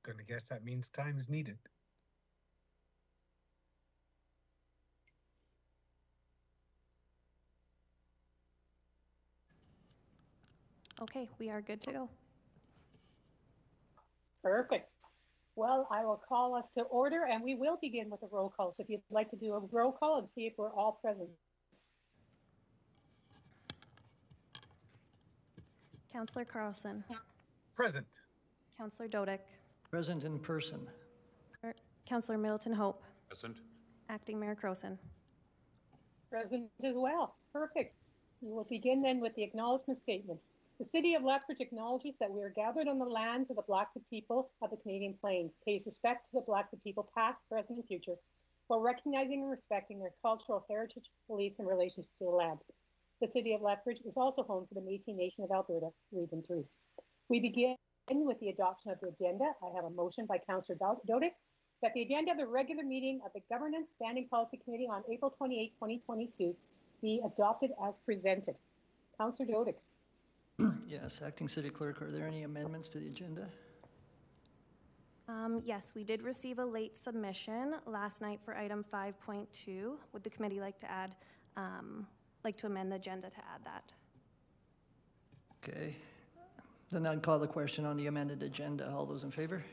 Gonna guess that means time is needed. Okay, we are good to go. Perfect. Well, I will call us to order and we will begin with a roll call. So if you'd like to do a roll call and see if we're all present. Councillor Carlson. Present. Councillor Dodick. Present in person. Councillor Middleton Hope. Present. Acting Mayor Crowson. Present as well. Perfect. We will begin then with the acknowledgement statement. The City of Lethbridge acknowledges that we are gathered on the lands of the Blackfoot people of the Canadian Plains, pays respect to the Blackfoot people past, present, and future, while recognizing and respecting their cultural heritage, beliefs, and relations to the land. The City of Lethbridge is also home to the Métis Nation of Alberta, Region 3. We begin with the adoption of the agenda. I have a motion by Councillor Dodick that the agenda of the regular meeting of the Governance Standing Policy Committee on April 28, 2022 be adopted as presented. Councillor Dodick. Yes, Acting City Clerk, are there any amendments to the agenda? Yes, we did receive a late submission last night for item 5.2. Would the committee like to add, like to amend the agenda to add that? Okay. Then I'd call the question on the amended agenda. All those in favor?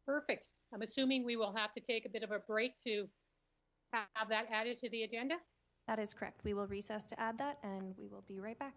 Perfect. I'm assuming we will have to take a bit of a break to have that added to the agenda. That is correct. We will recess to add that and we will be right back.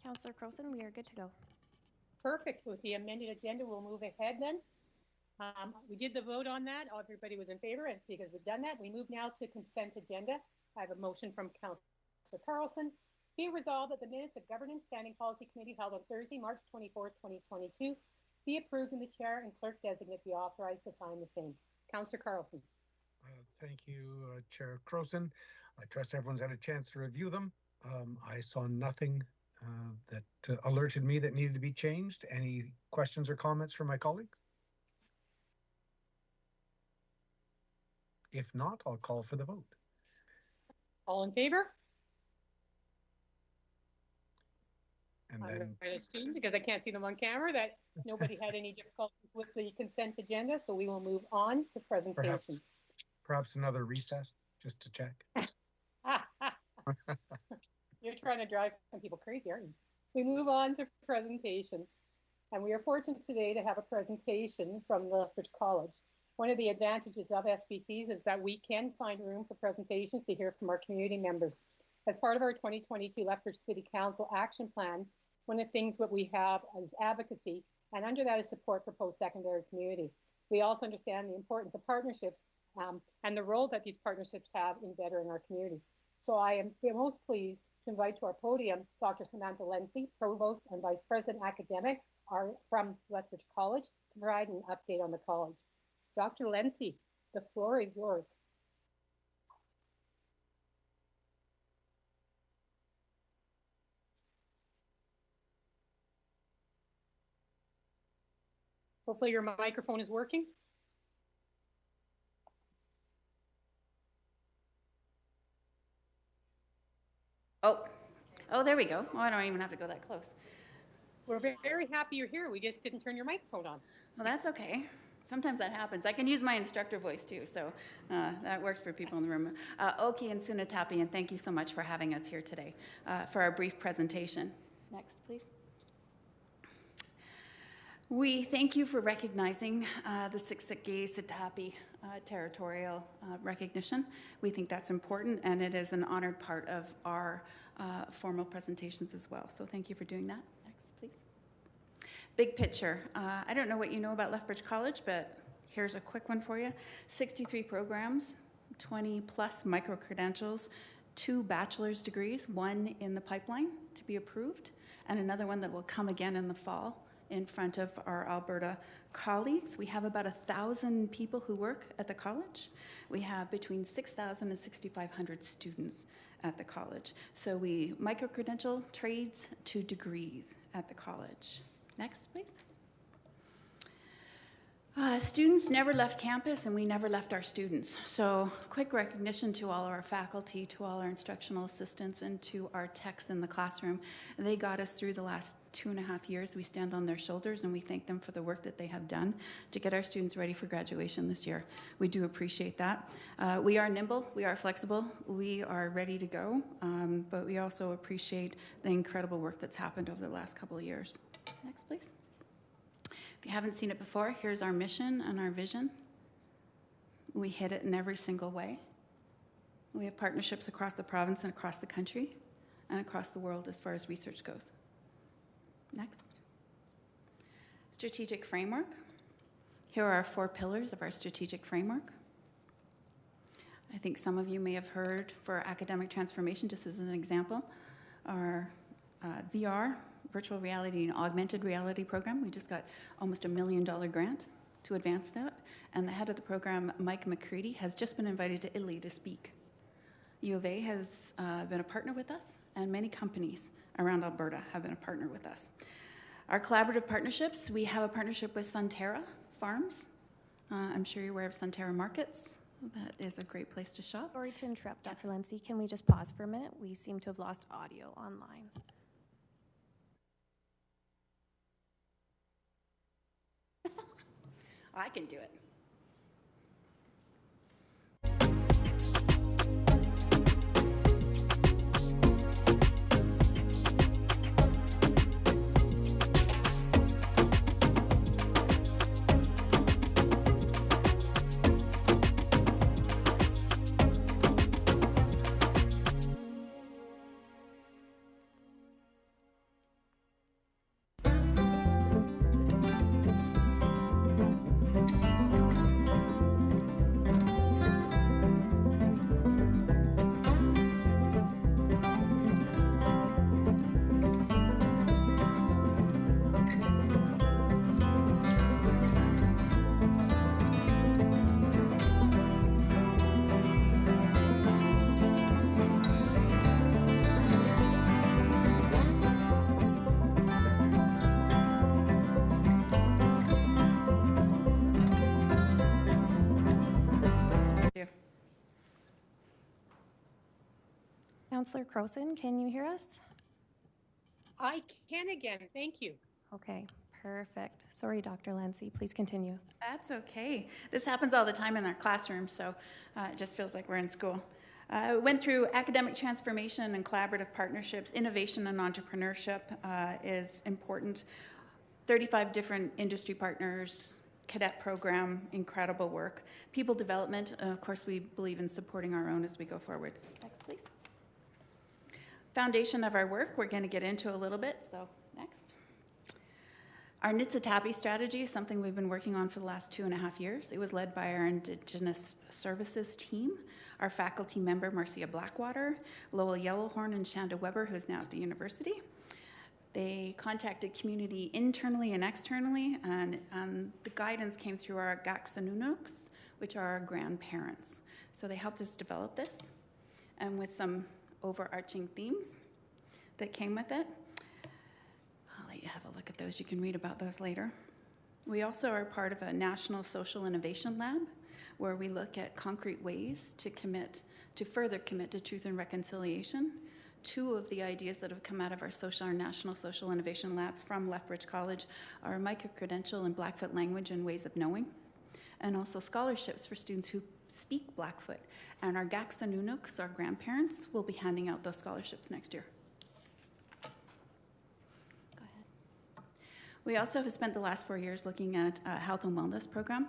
Councillor Crowson, we are good to go. Perfect. With the amended agenda, we'll move ahead then. We did the vote on that. Everybody was in favor, and because we've done that, we move now to consent agenda. I have a motion from Councillor Carlson. Be resolved that the minutes of Governance Standing Policy Committee held on Thursday, March 24th, 2022 be approved and the chair and clerk designate be authorized to sign the same. Councillor Carlson. Thank you, Chair Carlson. I trust everyone's had a chance to review them. I saw nothing that alerted me that needed to be changed. Any questions or comments from my colleagues? If not, I'll call for the vote. All in favor? And I'm then going to assume, because I can't see them on camera, that nobody had any difficulties with the consent agenda, so we will move on to presentation. perhaps another recess just to check. You're trying to drive some people crazy, aren't you? We move on to presentation. And we are fortunate today to have a presentation from Lethbridge College. One of the advantages of SBCs is that we can find room for presentations to hear from our community members. As part of our 2022 Lethbridge City Council Action Plan, one of the things that we have is advocacy, and under that is support for post-secondary community. We also understand the importance of partnerships and the role that these partnerships have in bettering our community. So I am most pleased to invite to our podium Dr. Samantha Lency, Provost and Vice President Academic from Lethbridge College, to provide an update on the college. Dr. Lency, the floor is yours. Hopefully your microphone is working. Oh, there we go. Oh, I don't even have to go that close. We're very happy you're here. We just didn't turn your microphone on. Well, that's okay. Sometimes that happens. I can use my instructor voice too, so that works for people in the room. Oki and Sunatapi, and thank you so much for having us here today for our brief presentation. Next, please. We thank you for recognizing the Siksiki Sitapi territorial recognition. We think that's important, and it is an honored part of our formal presentations as well. So thank you for doing that. Next, please. Big picture. I don't know what you know about Lethbridge College, but here's a quick one for you. 63 programs, 20 plus micro-credentials, 2 bachelor's degrees, 1 in the pipeline to be approved, and another one that will come again in the fall in front of our Alberta colleagues. We have about 1,000 people who work at the college. We have between 6,000 and 6,500 students at the college. So we micro-credential trades to degrees at the college. Next, please. Students never left campus, and we never left our students. So quick recognition to all our faculty, to all our instructional assistants, and to our techs in the classroom. They got us through the last 2.5 years. We stand on their shoulders, and we thank them for the work that they have done to get our students ready for graduation this year. We do appreciate that. We are nimble, we are flexible, we are ready to go, but we also appreciate the incredible work that's happened over the last couple of years. Next, please. If you haven't seen it before, here's our mission and our vision. We hit it in every single way. We have partnerships across the province and across the country and across the world as far as research goes. Next. Strategic framework. Here are our 4 pillars of our strategic framework. I think some of you may have heard for academic transformation, just as an example, our VR, virtual reality and augmented reality program. We just got almost $1 million grant to advance that. And the head of the program, Mike McCready, has just been invited to Italy to speak. U of A has been a partner with us, and many companies around Alberta have been a partner with us. Our collaborative partnerships, we have a partnership with Sunterra Farms. I'm sure you're aware of Sunterra Markets. That is a great place to shop. Sorry to interrupt, Dr. Lency. Can we just pause for a minute? We seem to have lost audio online. I can do it. Councillor Crowson, can you hear us? I can again, thank you. Okay, perfect. Sorry, Dr. Lancy, please continue. That's okay. This happens all the time in our classroom, so it just feels like we're in school. Went through academic transformation and collaborative partnerships. Innovation and entrepreneurship is important. 35 different industry partners, cadet program, incredible work. People development, of course, we believe in supporting our own as we go forward. Next, please. Foundation of our work, we're going to get into a little bit, so next. Our Nitsitapi strategy is something we've been working on for the last 2.5 years. It was led by our Indigenous Services team, our faculty member, Marcia Blackwater, Lowell Yellowhorn, and Shanda Weber, who's now at the university. They contacted community internally and externally, and the guidance came through our Gaksanunuks, which are our grandparents. So they helped us develop this, and with some overarching themes that came with it. I'll let you have a look at those. You can read about those later. We also are part of a national social innovation lab where we look at concrete ways to further commit to truth and reconciliation. 2 of the ideas that have come out of our National Social Innovation Lab from Lethbridge College are micro-credential in Blackfoot language and ways of knowing, and also scholarships for students who speak Blackfoot. And our Gaksanunuks, our grandparents, will be handing out those scholarships next year. Go ahead. We also have spent the last 4 years looking at a health and wellness program.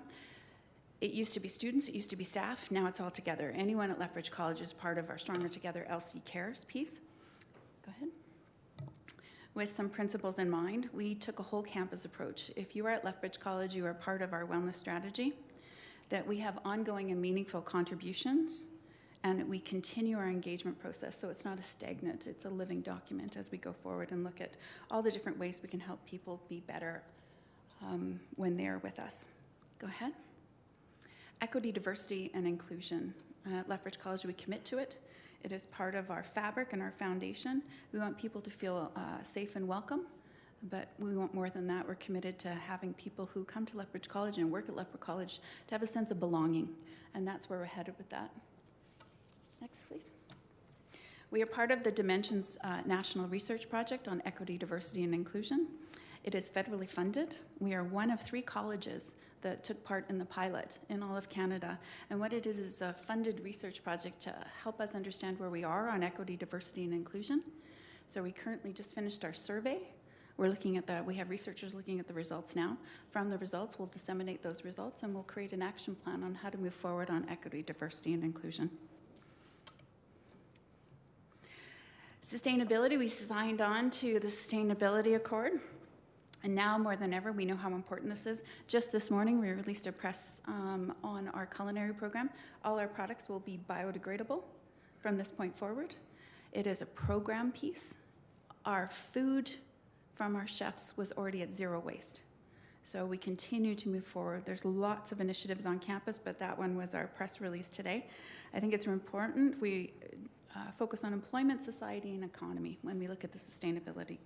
It used to be students, it used to be staff, now it's all together. Anyone at Lethbridge College is part of our Stronger Together LC Cares piece. Go ahead. With some principles in mind, we took a whole campus approach. If you are at Lethbridge College, you are part of our wellness strategy, that we have ongoing and meaningful contributions, and that we continue our engagement process, so it's not a stagnant, it's a living document as we go forward and look at all the different ways we can help people be better when they're with us. Go ahead. Equity, diversity, and inclusion. At Lethbridge College, we commit to it. It is part of our fabric and our foundation. We want people to feel safe and welcome, but we want more than that. We're committed to having people who come to Lethbridge College and work at Lethbridge College to have a sense of belonging, and that's where we're headed with that. Next, please. We are part of the Dimensions National Research Project on Equity, Diversity, and Inclusion. It is federally funded. We are one of 3 colleges that took part in the pilot in all of Canada. And what it is a funded research project to help us understand where we are on equity, diversity, and inclusion. So we currently just finished our survey. We're looking at we have researchers looking at the results now. From the results, we'll disseminate those results and we'll create an action plan on how to move forward on equity, diversity, and inclusion. Sustainability, we signed on to the Sustainability Accord. And now more than ever, we know how important this is. Just this morning, we released a press on our culinary program. All our products will be biodegradable from this point forward. It is a program piece. Our food from our chefs was already at 0 waste. So we continue to move forward. There's lots of initiatives on campus, but that one was our press release today. I think it's important we focus on employment, society, and economy when we look at the Sustainability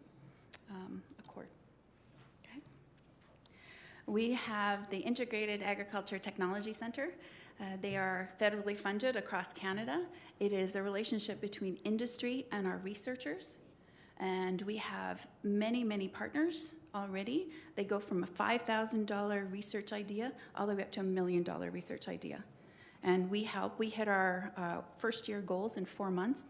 Accord. We have the Integrated Agriculture Technology Centre. They are federally funded across Canada. It is a relationship between industry and our researchers. And we have many, many partners already. They go from a $5,000 research idea all the way up to $1 million research idea. And we hit our first year goals in 4 months.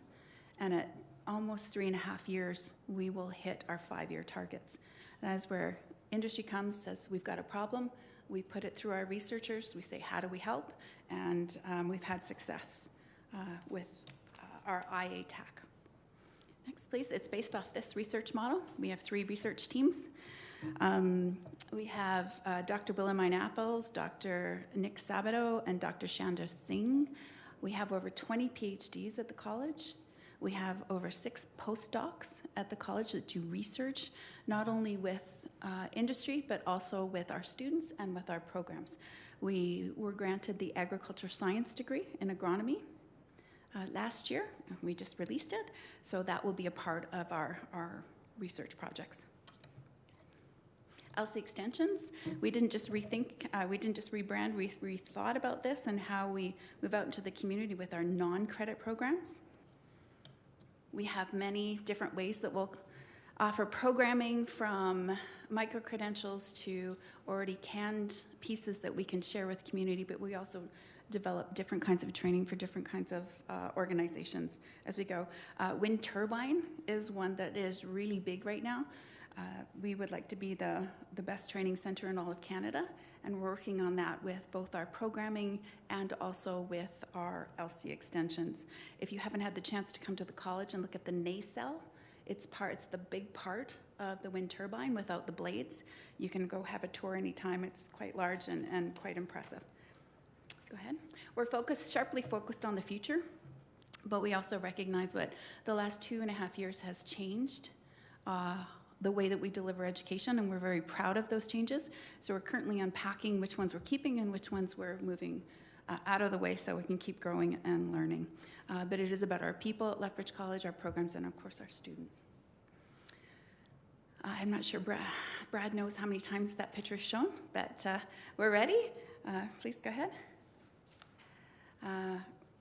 And at almost 3.5 years, we will hit our 5-year targets. That is where industry comes, says we've got a problem, we put it through our researchers, we say how do we help, and we've had success with our IA-TAC. Next please, it's based off this research model. We have 3 research teams. We have Dr. Willamine Apples, Dr. Nick Sabato, and Dr. Shanda Singh. We have over 20 PhDs at the college. We have over 6 postdocs at the college that do research, not only with industry, but also with our students and with our programs. We were granted the agriculture science degree in agronomy last year. We just released it, so that will be a part of our research projects. LC Extensions, we didn't just rebrand, we rethought about this and how we move out into the community with our non-credit programs. We have many different ways that we'll offer programming, from micro-credentials to already canned pieces that we can share with community, but we also develop different kinds of training for different kinds of organizations as we go. Wind turbine is one that is really big right now. We would like to be the best training center in all of Canada, and we're working on that with both our programming and also with our LC extensions. If you haven't had the chance to come to the college and look at the nacelle, it's the big part of the wind turbine without the blades. You can go have a tour anytime. It's quite large and quite impressive. Go ahead. We're sharply focused on the future, but we also recognize what the last 2.5 years has changed the way that we deliver education, and we're very proud of those changes. So we're currently unpacking which ones we're keeping and which ones we're moving out of the way so we can keep growing and learning. But it is about our people at Lethbridge College, our programs, and of course our students. I'm not sure Brad knows how many times that picture's shown, but we're ready. Please go ahead.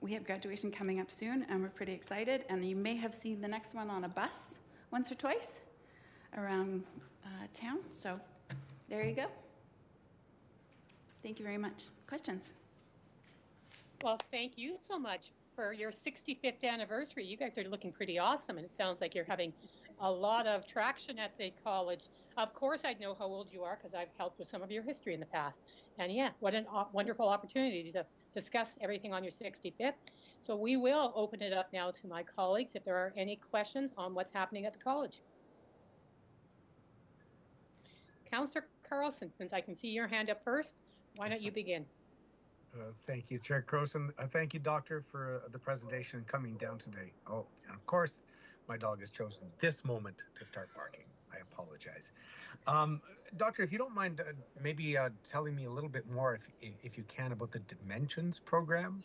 We have graduation coming up soon, and we're pretty excited. And you may have seen the next one on a bus once or twice around town. So there you go. Thank you very much. Questions? Well, thank you so much for your 65th anniversary. You guys are looking pretty awesome, and it sounds like you're having a lot of traction at the college. Of course, I'd know how old you are because I've helped with some of your history in the past. And yeah, what a wonderful opportunity to discuss everything on your 65th. So we will open it up now to my colleagues if there are any questions on what's happening at the college. Councillor Carlson, since I can see your hand up first, why don't you begin? Thank you, Chair Carlson. Thank you, Doctor, for the presentation and coming down today. Oh, and of course, my dog has chosen this moment to start barking. I apologize. Doctor, if you don't mind, maybe telling me a little bit more, if you can, about the Dimensions program.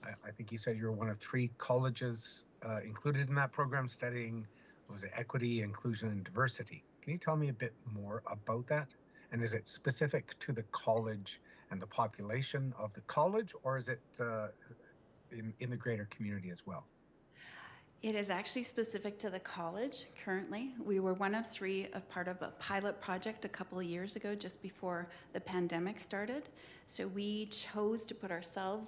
I think you said you're one of 3 colleges included in that program studying, what was it, equity, inclusion, and diversity. Can you tell me a bit more about that? And is it specific to the college and the population of the college, or is it in the greater community as well? It is actually specific to the college currently. We were one of 3 of part of a pilot project a couple of years ago, just before the pandemic started. So we chose to put ourselves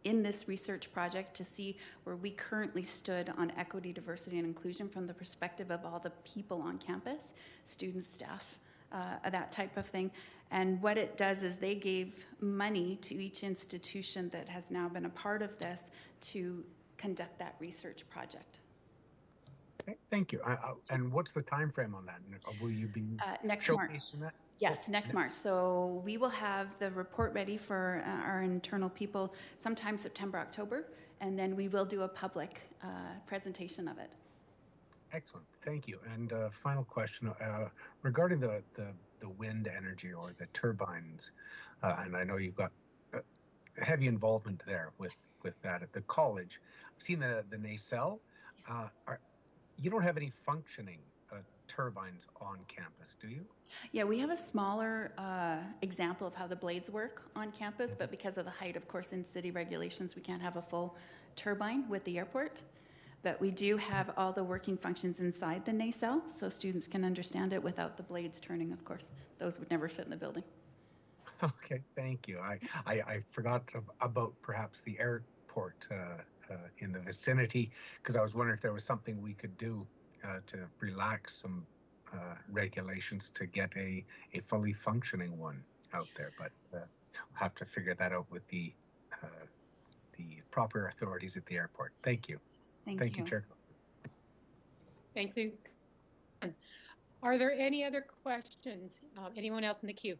in this research project to see where we currently stood on equity, diversity, and inclusion from the perspective of all the people on campus, students, staff, that type of thing. And what it does is they gave money to each institution that has now been a part of this to conduct that research project. Okay, thank you. And what's the time frame on that? Will you be next March? That? Yes, next March. So we will have the report ready for our internal people sometime September, October, and then we will do a public presentation of it. Excellent, thank you. And final question regarding the wind energy or the turbines, and I know you've got heavy involvement there with that at the college. I've seen the nacelle. You don't have any functioning turbines on campus, do you? Yeah, we have a smaller example of how the blades work on campus, but because of the height, of course, in city regulations, we can't have a full turbine with the airport. But we do have all the working functions inside the nacelle, so students can understand it without the blades turning, of course. Those would never fit in the building. Okay, thank you. I forgot about perhaps the airport in the vicinity, because I was wondering if there was something we could do to relax some regulations to get a fully functioning one out there. But we'll have to figure that out with the proper authorities at the airport. Thank you. Thank you, Chair. Thank you. Are there any other questions? Anyone else in the queue?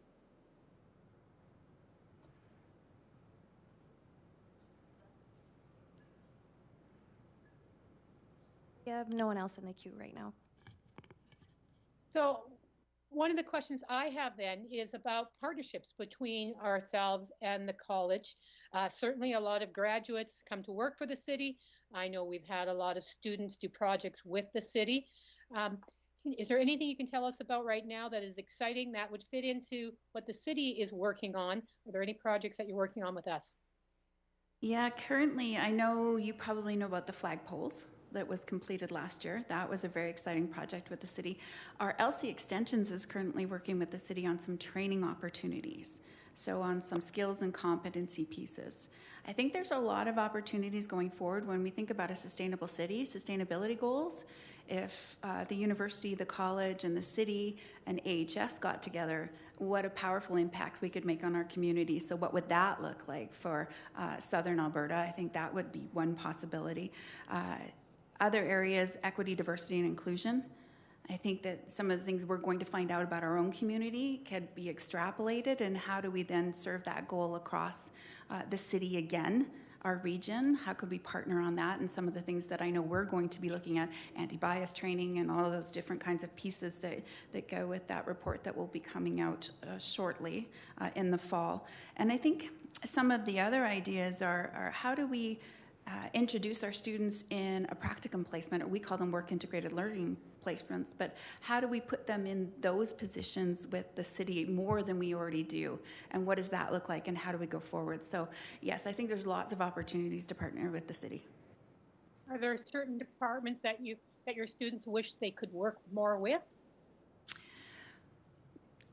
We have no one else in the queue right now. So one of the questions I have then is about partnerships between ourselves and the college. Certainly a lot of graduates come to work for the city. I know we've had a lot of students do projects with the city. Is there anything you can tell us about right now that is exciting that would fit into what the city is working on? Are there any projects that you're working on with us? Yeah, currently, I know you probably know about the flagpoles that was completed last year. That was a very exciting project with the city. Our LC Extensions is currently working with the city on some training opportunities, so on some skills and competency pieces. I think there's a lot of opportunities going forward when we think about a sustainable city, sustainability goals. If the university, the college, and the city and AHS got together, what a powerful impact we could make on our community. So what would that look like for Southern Alberta? I think that would be one possibility. Other areas, equity, diversity, and inclusion. I think that some of the things we're going to find out about our own community could be extrapolated, and how do we then serve that goal across the city again, our region? How could we partner on that? And some of the things that I know we're going to be looking at, anti-bias training and all of those different kinds of pieces that go with that report that will be coming out shortly in the fall. And I think some of the other ideas are how do we introduce our students in a practicum placement, or we call them work integrated learning placements, but how do we put them in those positions with the city more than we already do? And what does that look like, and how do we go forward? So yes, I think there's lots of opportunities to partner with the city. Are there certain departments that your students wish they could work more with?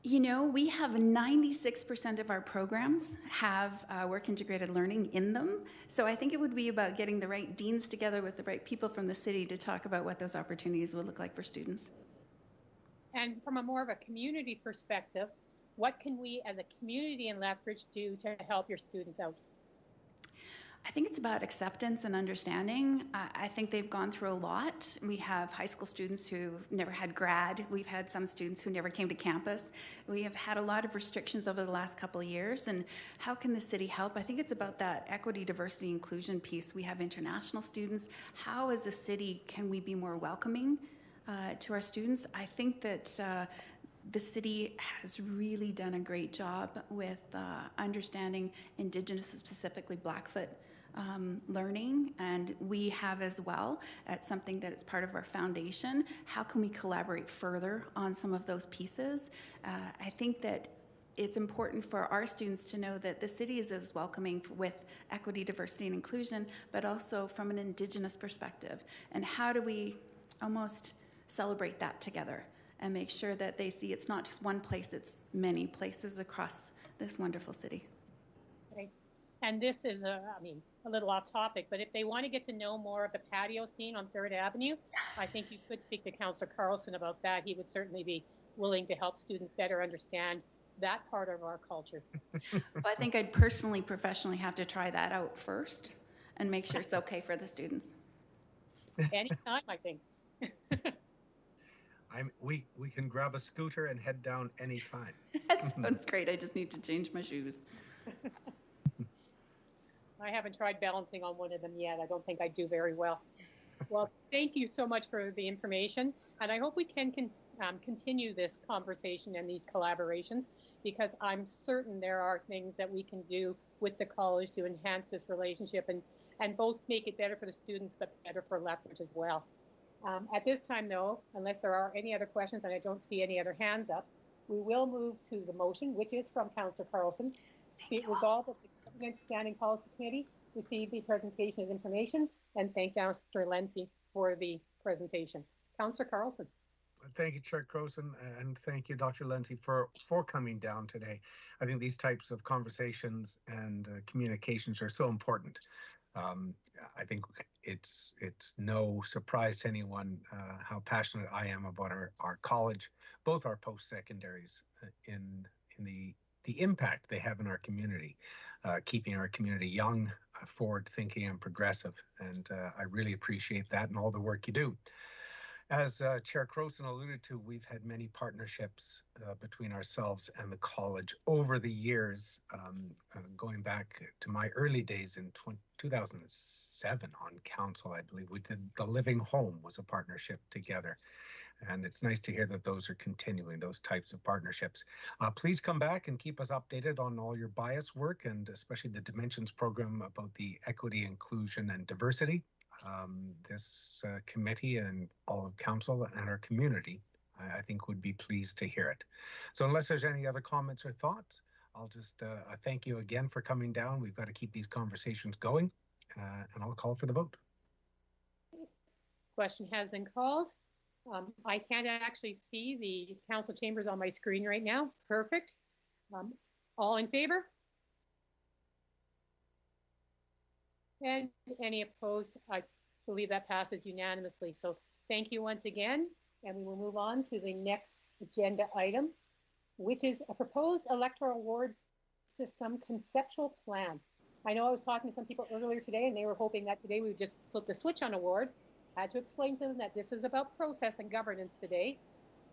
You know, we have 96% of our programs have work integrated learning in them. So I think it would be about getting the right deans together with the right people from the city to talk about what those opportunities would look like for students. And from a more of a community perspective, what can we as a community in Lethbridge do to help your students out? I think it's about acceptance and understanding. I think they've gone through a lot. We have high school students who've never had grad. We've had some students who never came to campus. We have had a lot of restrictions over the last couple of years. And how can the city help? I think it's about that equity, diversity, inclusion piece. We have international students. How, as a city, can we be more welcoming to our students? I think that the city has really done a great job with understanding Indigenous, specifically Blackfoot, learning, and we have as well. That's something that is part of our foundation. How can we collaborate further on some of those pieces? I think that it's important for our students to know that the city is as welcoming with equity, diversity, and inclusion, but also from an Indigenous perspective. And how do we almost celebrate that together and make sure that they see it's not just one place, it's many places across this wonderful city. Right. And this is a little off topic, but if they want to get to know more of the patio scene on 3rd Avenue, I think you could speak to Councillor Carlson about that. He would certainly be willing to help students better understand that part of our culture. Well, I think I'd personally, professionally have to try that out first and make sure it's okay for the students. Anytime, I think. We can grab a scooter and head down anytime. That sounds great. I just need to change my shoes. I haven't tried balancing on one of them yet. I don't think I do very well. Well, thank you so much for the information. And I hope we can continue this conversation and these collaborations, because I'm certain there are things that we can do with the college to enhance this relationship and both make it better for the students, but better for Lethbridge as well. At this time, though, unless there are any other questions, and I don't see any other hands up, we will move to the motion, which is from Councillor Carlson. Be it resolved that the Government Standing Policy Committee receive the presentation of information, and thank Councillor Lenzi for the presentation. Councillor Carlson. Thank you, Chair Carlson, and thank you, Dr. Lenzi, for coming down today. I think these types of conversations and communications are so important. I think it's no surprise to anyone how passionate I am about our college, both our post-secondaries, in the impact they have in our community, keeping our community young, forward-thinking, and progressive. And I really appreciate that and all the work you do. As Chair Carlson alluded to, we've had many partnerships between ourselves and the college over the years, going back to my early days in 2007 on council. I believe we did the Living Home was a partnership together. And it's nice to hear that those are continuing, those types of partnerships. Please come back and keep us updated on all your bias work, and especially the Dimensions program about the equity, inclusion, and diversity. This committee and all of council and our community, I think, would be pleased to hear it. So unless there's any other comments or thoughts, I'll just thank you again for coming down. We've got to keep these conversations going, and I'll call for the vote. Question has been called. I can't actually see the council chambers on my screen right now. Perfect. All in favor? And any opposed? I believe that passes unanimously. So thank you once again. And we will move on to the next agenda item, which is a proposed electoral ward system conceptual plan. I know I was talking to some people earlier today and they were hoping that today we would just flip the switch on a ward. I had to explain to them that this is about process and governance today.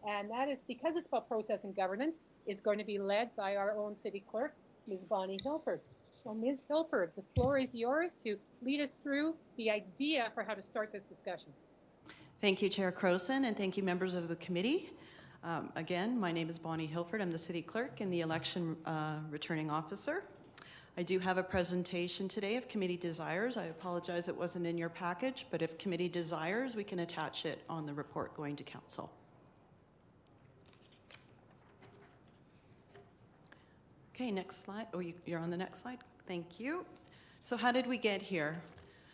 And that is because it's about process and governance, it's going to be led by our own city clerk, Ms. Bonnie Hilford. So Ms. Hilford, the floor is yours to lead us through the idea for how to start this discussion. Thank you, Chair Carlson, and thank you, members of the committee. Again, my name is Bonnie Hilford. I'm the city clerk and the election returning officer. I do have a presentation today if committee desires. I apologize it wasn't in your package, but if committee desires, we can attach it on the report going to council. Okay, next slide. Oh, you're on the next slide. Thank you. So how did we get here?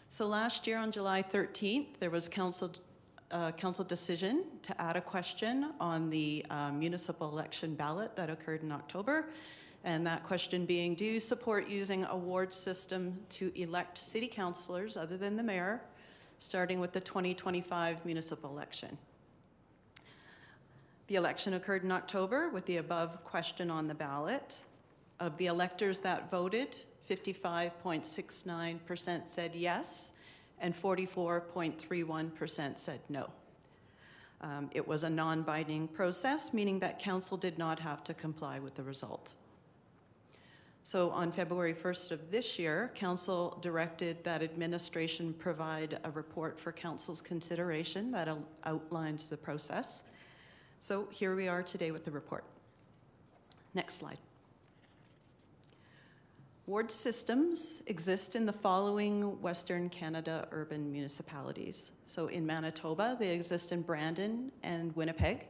So last year on July 13th, there was council decision to add a question on the municipal election ballot that occurred in October. And that question being, do you support using a ward system to elect city councillors other than the mayor, starting with the 2025 municipal election? The election occurred in October with the above question on the ballot. Of the electors that voted, 55.69% said yes, and 44.31% said no. It was a non-binding process, meaning that council did not have to comply with the result. So on February 1st of this year, council directed that administration provide a report for council's consideration that outlines the process. So here we are today with the report. Next slide. Ward systems exist in the following Western Canada urban municipalities. So in Manitoba, they exist in Brandon and Winnipeg.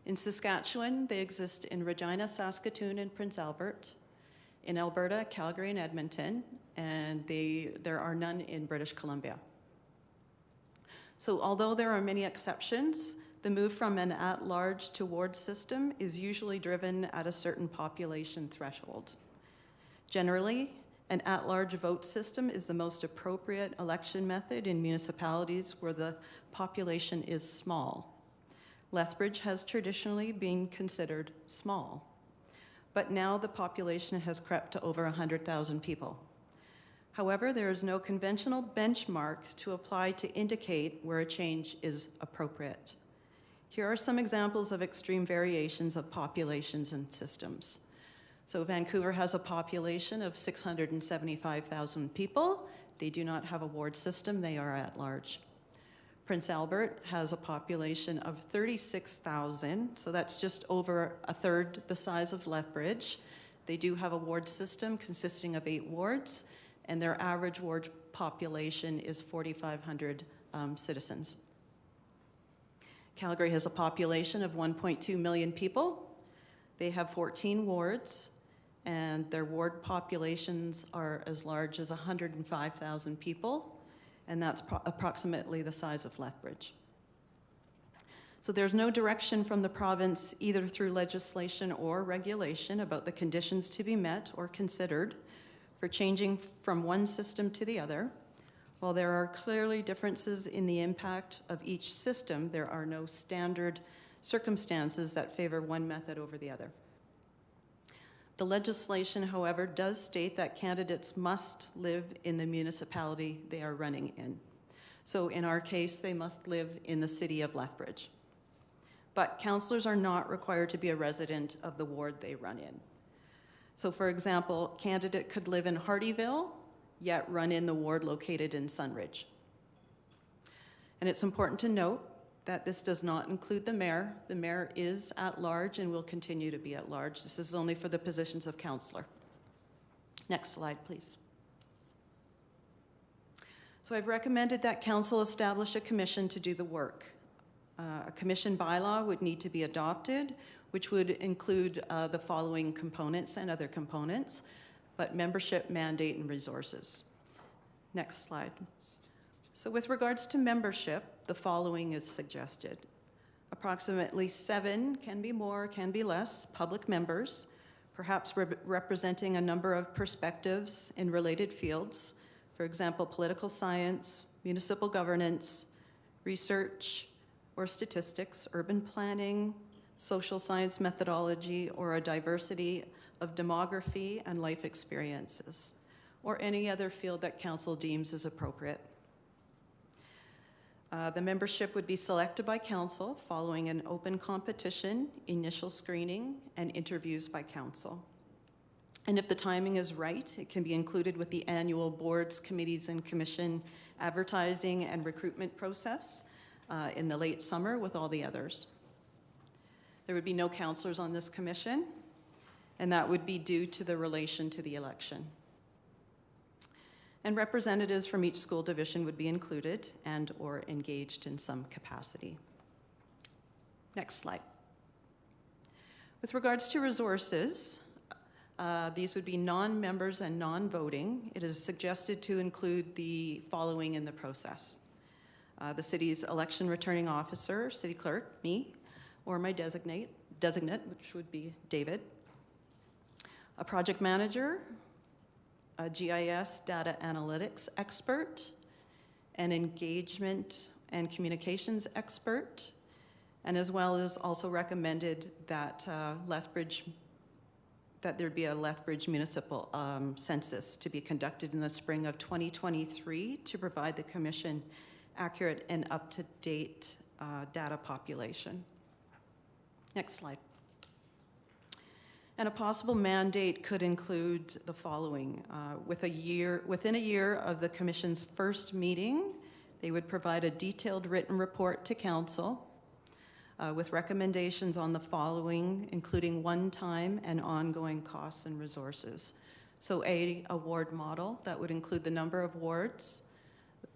In Saskatchewan, they exist in Regina, Saskatoon, and Prince Albert. In Alberta, Calgary, and Edmonton, and there are none in British Columbia. So although there are many exceptions, the move from an at-large to ward system is usually driven at a certain population threshold. Generally, an at-large vote system is the most appropriate election method in municipalities where the population is small. Lethbridge has traditionally been considered small, but now the population has crept to over 100,000 people. However, there is no conventional benchmark to apply to indicate where a change is appropriate. Here are some examples of extreme variations of populations and systems. So Vancouver has a population of 675,000 people. They do not have a ward system, they are at large. Prince Albert has a population of 36,000, so that's just over a third the size of Lethbridge. They do have a ward system consisting of 8 wards, and their average ward population is 4,500 citizens. Calgary has a population of 1.2 million people. They have 14 wards, and their ward populations are as large as 105,000 people. And that's approximately the size of Lethbridge. So there's no direction from the province, either through legislation or regulation, about the conditions to be met or considered for changing from one system to the other. While there are clearly differences in the impact of each system, there are no standard circumstances that favor one method over the other. The legislation, however, does state that candidates must live in the municipality they are running in. So in our case, they must live in the city of Lethbridge. But councillors are not required to be a resident of the ward they run in. So for example, a candidate could live in Hardyville, yet run in the ward located in Sunridge. And it's important to note that this does not include the mayor. The mayor is at large and will continue to be at large. This is only for the positions of councillor. Next slide, please. So I've recommended that council establish a commission to do the work. A commission bylaw would need to be adopted, which would include the following components and other components, but membership, mandate, and resources. Next slide. So with regards to membership, the following is suggested. Approximately 7, can be more, can be less, public members, perhaps representing a number of perspectives in related fields, for example, political science, municipal governance, research or statistics, urban planning, social science methodology, or a diversity of demography and life experiences, or any other field that council deems is appropriate. The membership would be selected by council following an open competition, initial screening, and interviews by council. And if the timing is right, it can be included with the annual boards, committees, and commission advertising and recruitment process in the late summer with all the others. There would be no councillors on this commission, and that would be due to the relation to the election. And representatives from each school division would be included and or engaged in some capacity. Next slide. With regards to resources, these would be non-members and non-voting. It is suggested to include the following in the process. The city's election returning officer, city clerk, me, or my designate, which would be David. A project manager, a GIS data analytics expert, an engagement and communications expert, and as well as also recommended that there'd be a Lethbridge municipal census to be conducted in the spring of 2023 to provide the commission accurate and up-to-date data population. Next slide. And a possible mandate could include the following. Within a year of the Commission's first meeting, they would provide a detailed written report to Council with recommendations on the following, including one-time and ongoing costs and resources. So a ward model that would include the number of wards,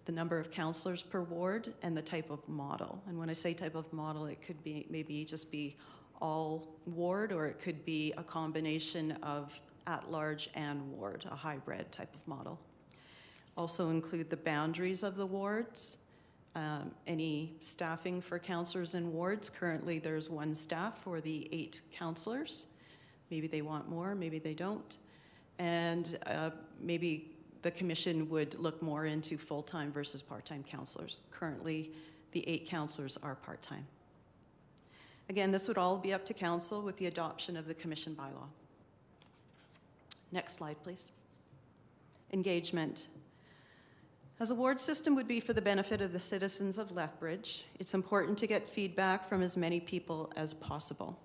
the number of councillors per ward, and the type of model. And when I say type of model, it could be maybe just be all ward, or it could be a combination of at-large and ward, a hybrid type of model. Also include the boundaries of the wards, any staffing for councillors in wards. Currently there's 1 staff for the 8 councillors. Maybe they want more, maybe they don't. And maybe the commission would look more into full-time versus part-time councillors. Currently, the 8 councillors are part-time. Again, this would all be up to council with the adoption of the commission bylaw. Next slide, please. Engagement. As a ward system would be for the benefit of the citizens of Lethbridge, it's important to get feedback from as many people as possible.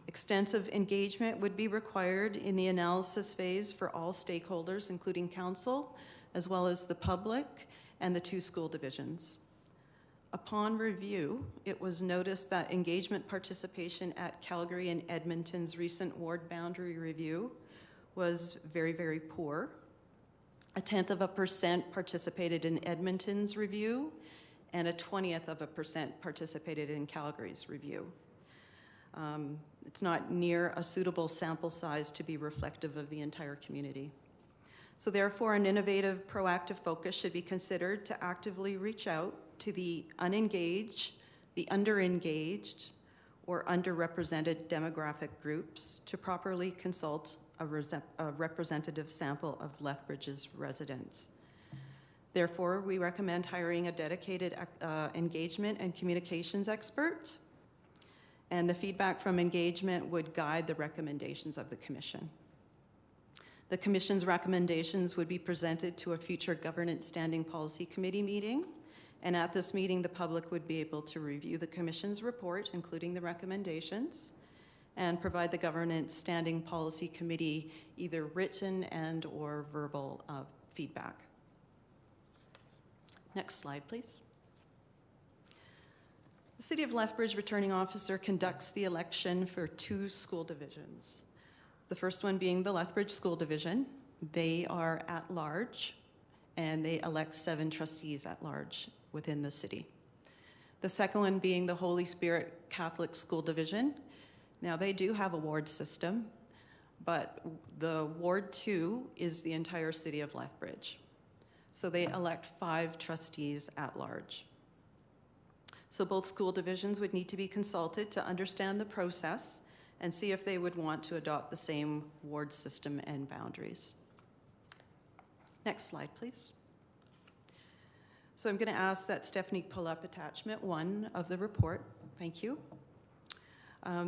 Extensive engagement would be required in the analysis phase for all stakeholders, including council, as well as the public and the 2 school divisions. Upon review, it was noticed that engagement participation at Calgary and Edmonton's recent ward boundary review was very, very poor. 0.1% participated in Edmonton's review, and 0.20% participated in Calgary's review. It's not near a suitable sample size to be reflective of the entire community. So therefore, an innovative, proactive focus should be considered to actively reach out to the unengaged, the underengaged, or underrepresented demographic groups to properly consult a representative sample of Lethbridge's residents. Therefore, we recommend hiring a dedicated engagement and communications expert, and the feedback from engagement would guide the recommendations of the Commission. The Commission's recommendations would be presented to a future Governance Standing Policy Committee meeting, and at this meeting, the public would be able to review the Commission's report, including the recommendations, and provide the Governance Standing Policy Committee either written and or verbal feedback. Next slide, please. The City of Lethbridge Returning Officer conducts the election for 2 school divisions. The first one being the Lethbridge School Division. They are at large, and they elect 7 trustees at large within the city. The second one being the Holy Spirit Catholic School Division. Now, they do have a ward system, but the Ward 2 is the entire city of Lethbridge. So they elect 5 trustees at large. So both school divisions would need to be consulted to understand the process and see if they would want to adopt the same ward system and boundaries. Next slide, please. So I'm going to ask that Stephanie pull up attachment 1 of the report. Thank you.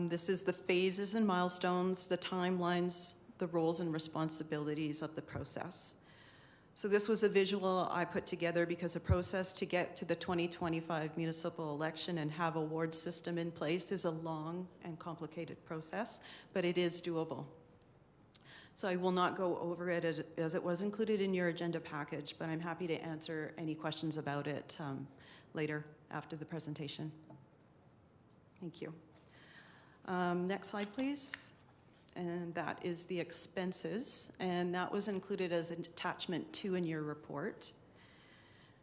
This is the phases and milestones, the timelines, the roles and responsibilities of the process. So this was a visual I put together because the process to get to the 2025 municipal election and have a ward system in place is a long and complicated process, but it is doable. So I will not go over it as it was included in your agenda package, but I'm happy to answer any questions about it later after the presentation. Thank you. Next slide, please. And that is the expenses, and that was included as an attachment 2 in your report.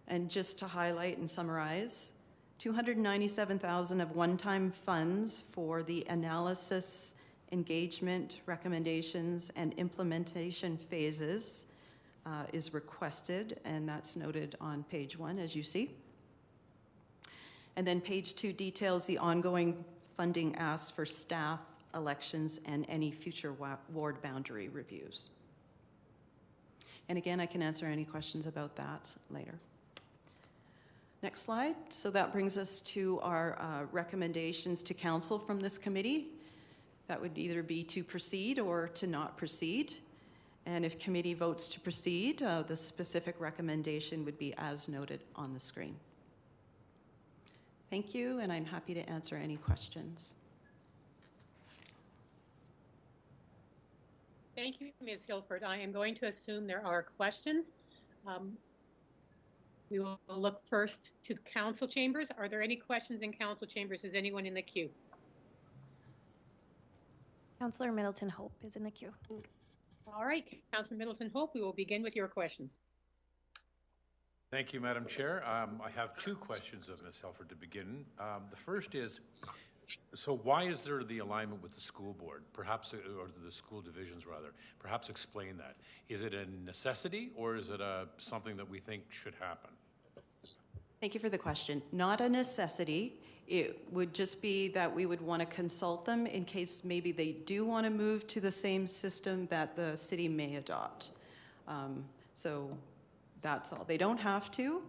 And just to highlight and summarize, $297,000 of one-time funds for the analysis, engagement, recommendations, and implementation phases is requested, and that's noted on page 1, as you see. And then page 2 details the ongoing funding asked for staff, elections, and any future ward boundary reviews. And again, I can answer any questions about that later. Next slide. So that brings us to our recommendations to council from this committee. That would either be to proceed or to not proceed. And if committee votes to proceed, the specific recommendation would be as noted on the screen. Thank you, and I'm happy to answer any questions. Thank you, Ms. Hilford. I am going to assume there are questions. We will look first to council chambers. Are there any questions in council chambers? Is anyone in the queue? Councillor Middleton Hope is in the queue. All right, Councillor Middleton Hope, we will begin with your questions. Thank you, Madam Chair. I have 2 questions of Ms. Helford to begin. The first is, so why is there the alignment with the school board, perhaps, or the school divisions rather? Perhaps explain that. Is it a necessity, or is it something that we think should happen? Thank you for the question. Not a necessity. It would just be that we would want to consult them in case maybe they do want to move to the same system that the city may adopt. So that's all. They don't have to.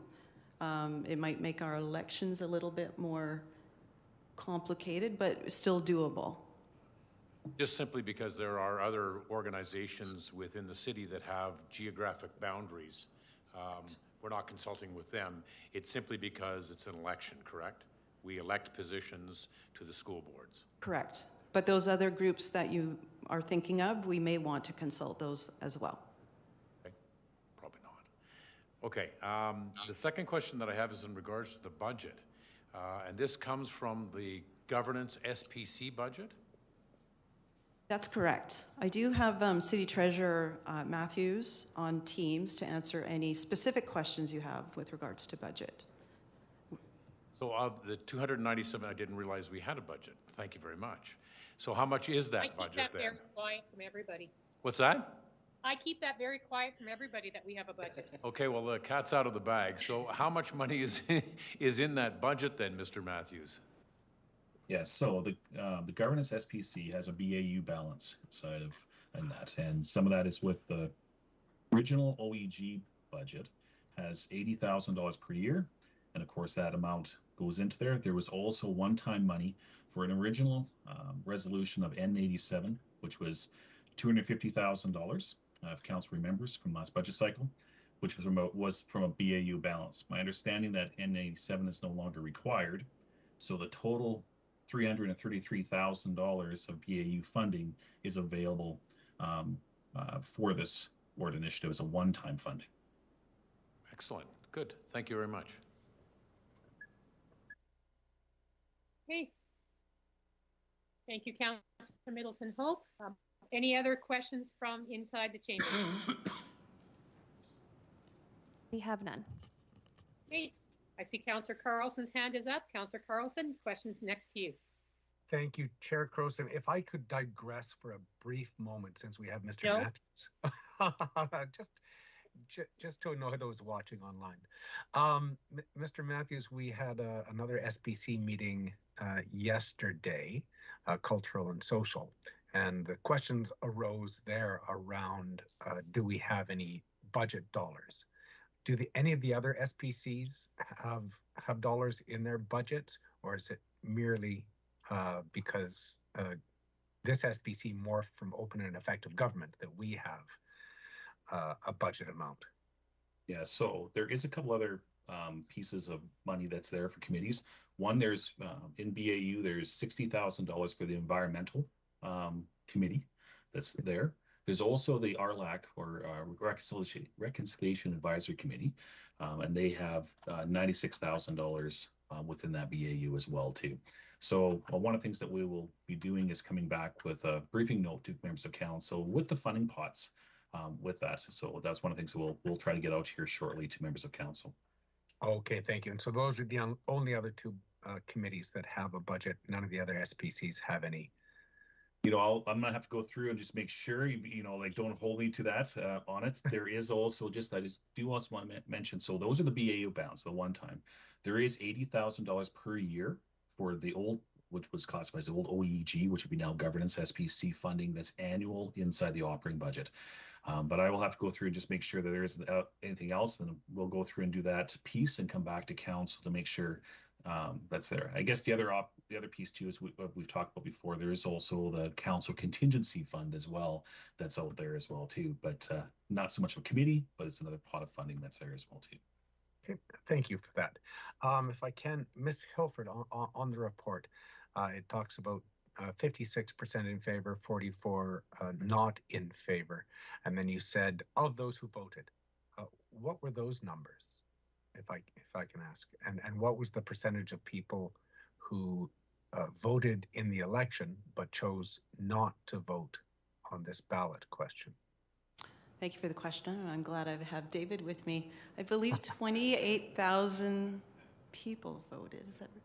It might make our elections a little bit more complicated, but still doable. Just simply because there are other organizations within the city that have geographic boundaries. We're not consulting with them. It's simply because it's an election, correct? We elect positions to the school boards. Correct. But those other groups that you are thinking of, we may want to consult those as well. Okay. Probably not. Okay. The second question that I have is in regards to the budget. And this comes from the governance SPC budget? That's correct. I do have City Treasurer Matthews on Teams to answer any specific questions you have with regards to budget. So of the 297, I didn't realize we had a budget. Thank you very much. So how much is that budget then? I keep that very quiet from everybody. What's that? I keep that very quiet from everybody that we have a budget. Okay, well, the cat's out of the bag. So how much money is in that budget then, Mr. Matthews? Yes, so the governance SPC has a BAU balance inside of that, and some of that is with the original OEG budget has $80,000 per year, and of course that amount goes into there. There was also one-time money for an original resolution of N87, which was $250,000, if council remembers from last budget cycle, which was from a BAU balance. My understanding that N87 is no longer required, so the total $333,000 of BAU funding is available for this ward initiative as a one-time funding. Excellent. Good. Thank you very much. Okay. Thank you, Councillor Middleton Hope. Any other questions from inside the chamber? We have none. Okay. I see Councillor Carlson's hand is up. Councillor Carlson, questions next to you. Thank you, Chair Crowson. If I could digress for a brief moment, since we have Mr. No. Matthews. Just just to annoy those watching online. Mr. Matthews, we had another SBC meeting yesterday, cultural and social, and the questions arose there around do we have any budget dollars? Do any of the other SPCs have dollars in their budgets, or is it merely because this SPC morphed from open and effective government that we have a budget amount? Yeah, so there is a couple other pieces of money that's there for committees. One, there's in BAU, there's $60,000 for the environmental committee that's there. There's also the RLAC, or Reconciliation Advisory Committee, and they have $96,000 within that BAU as well too. So one of the things that we will be doing is coming back with a briefing note to members of council with the funding pots with that. So that's one of the things that we'll try to get out here shortly to members of council. Okay, thank you. And so those are the only other two committees that have a budget. None of the other SPCs have any. You know, I'm gonna have to go through and just make sure, you know, like, don't hold me to that on it. There is also I just do also want to mention, so those are the BAU bounds, the one time. There is $80,000 per year for the old, which was classified as the old OEG, which would be now governance SPC funding that's annual inside the operating budget. But I will have to go through and just make sure that there isn't anything else. Then we'll go through and do that piece and come back to council to make sure that's there. I guess the other piece too is we've talked about before. There is also the council contingency fund as well that's out there as well too. But not so much of a committee, but it's another pot of funding that's there as well too. Okay, thank you for that. If I can, Ms. Hilford, on the report, it talks about 56% in favor, 44 not in favor, and then you said of those who voted. What were those numbers, if I can ask, and what was the percentage of people who voted in the election but chose not to vote on this ballot question? Thank you for the question. I'm glad I have David with me. I believe 28,000 people voted. Is that right?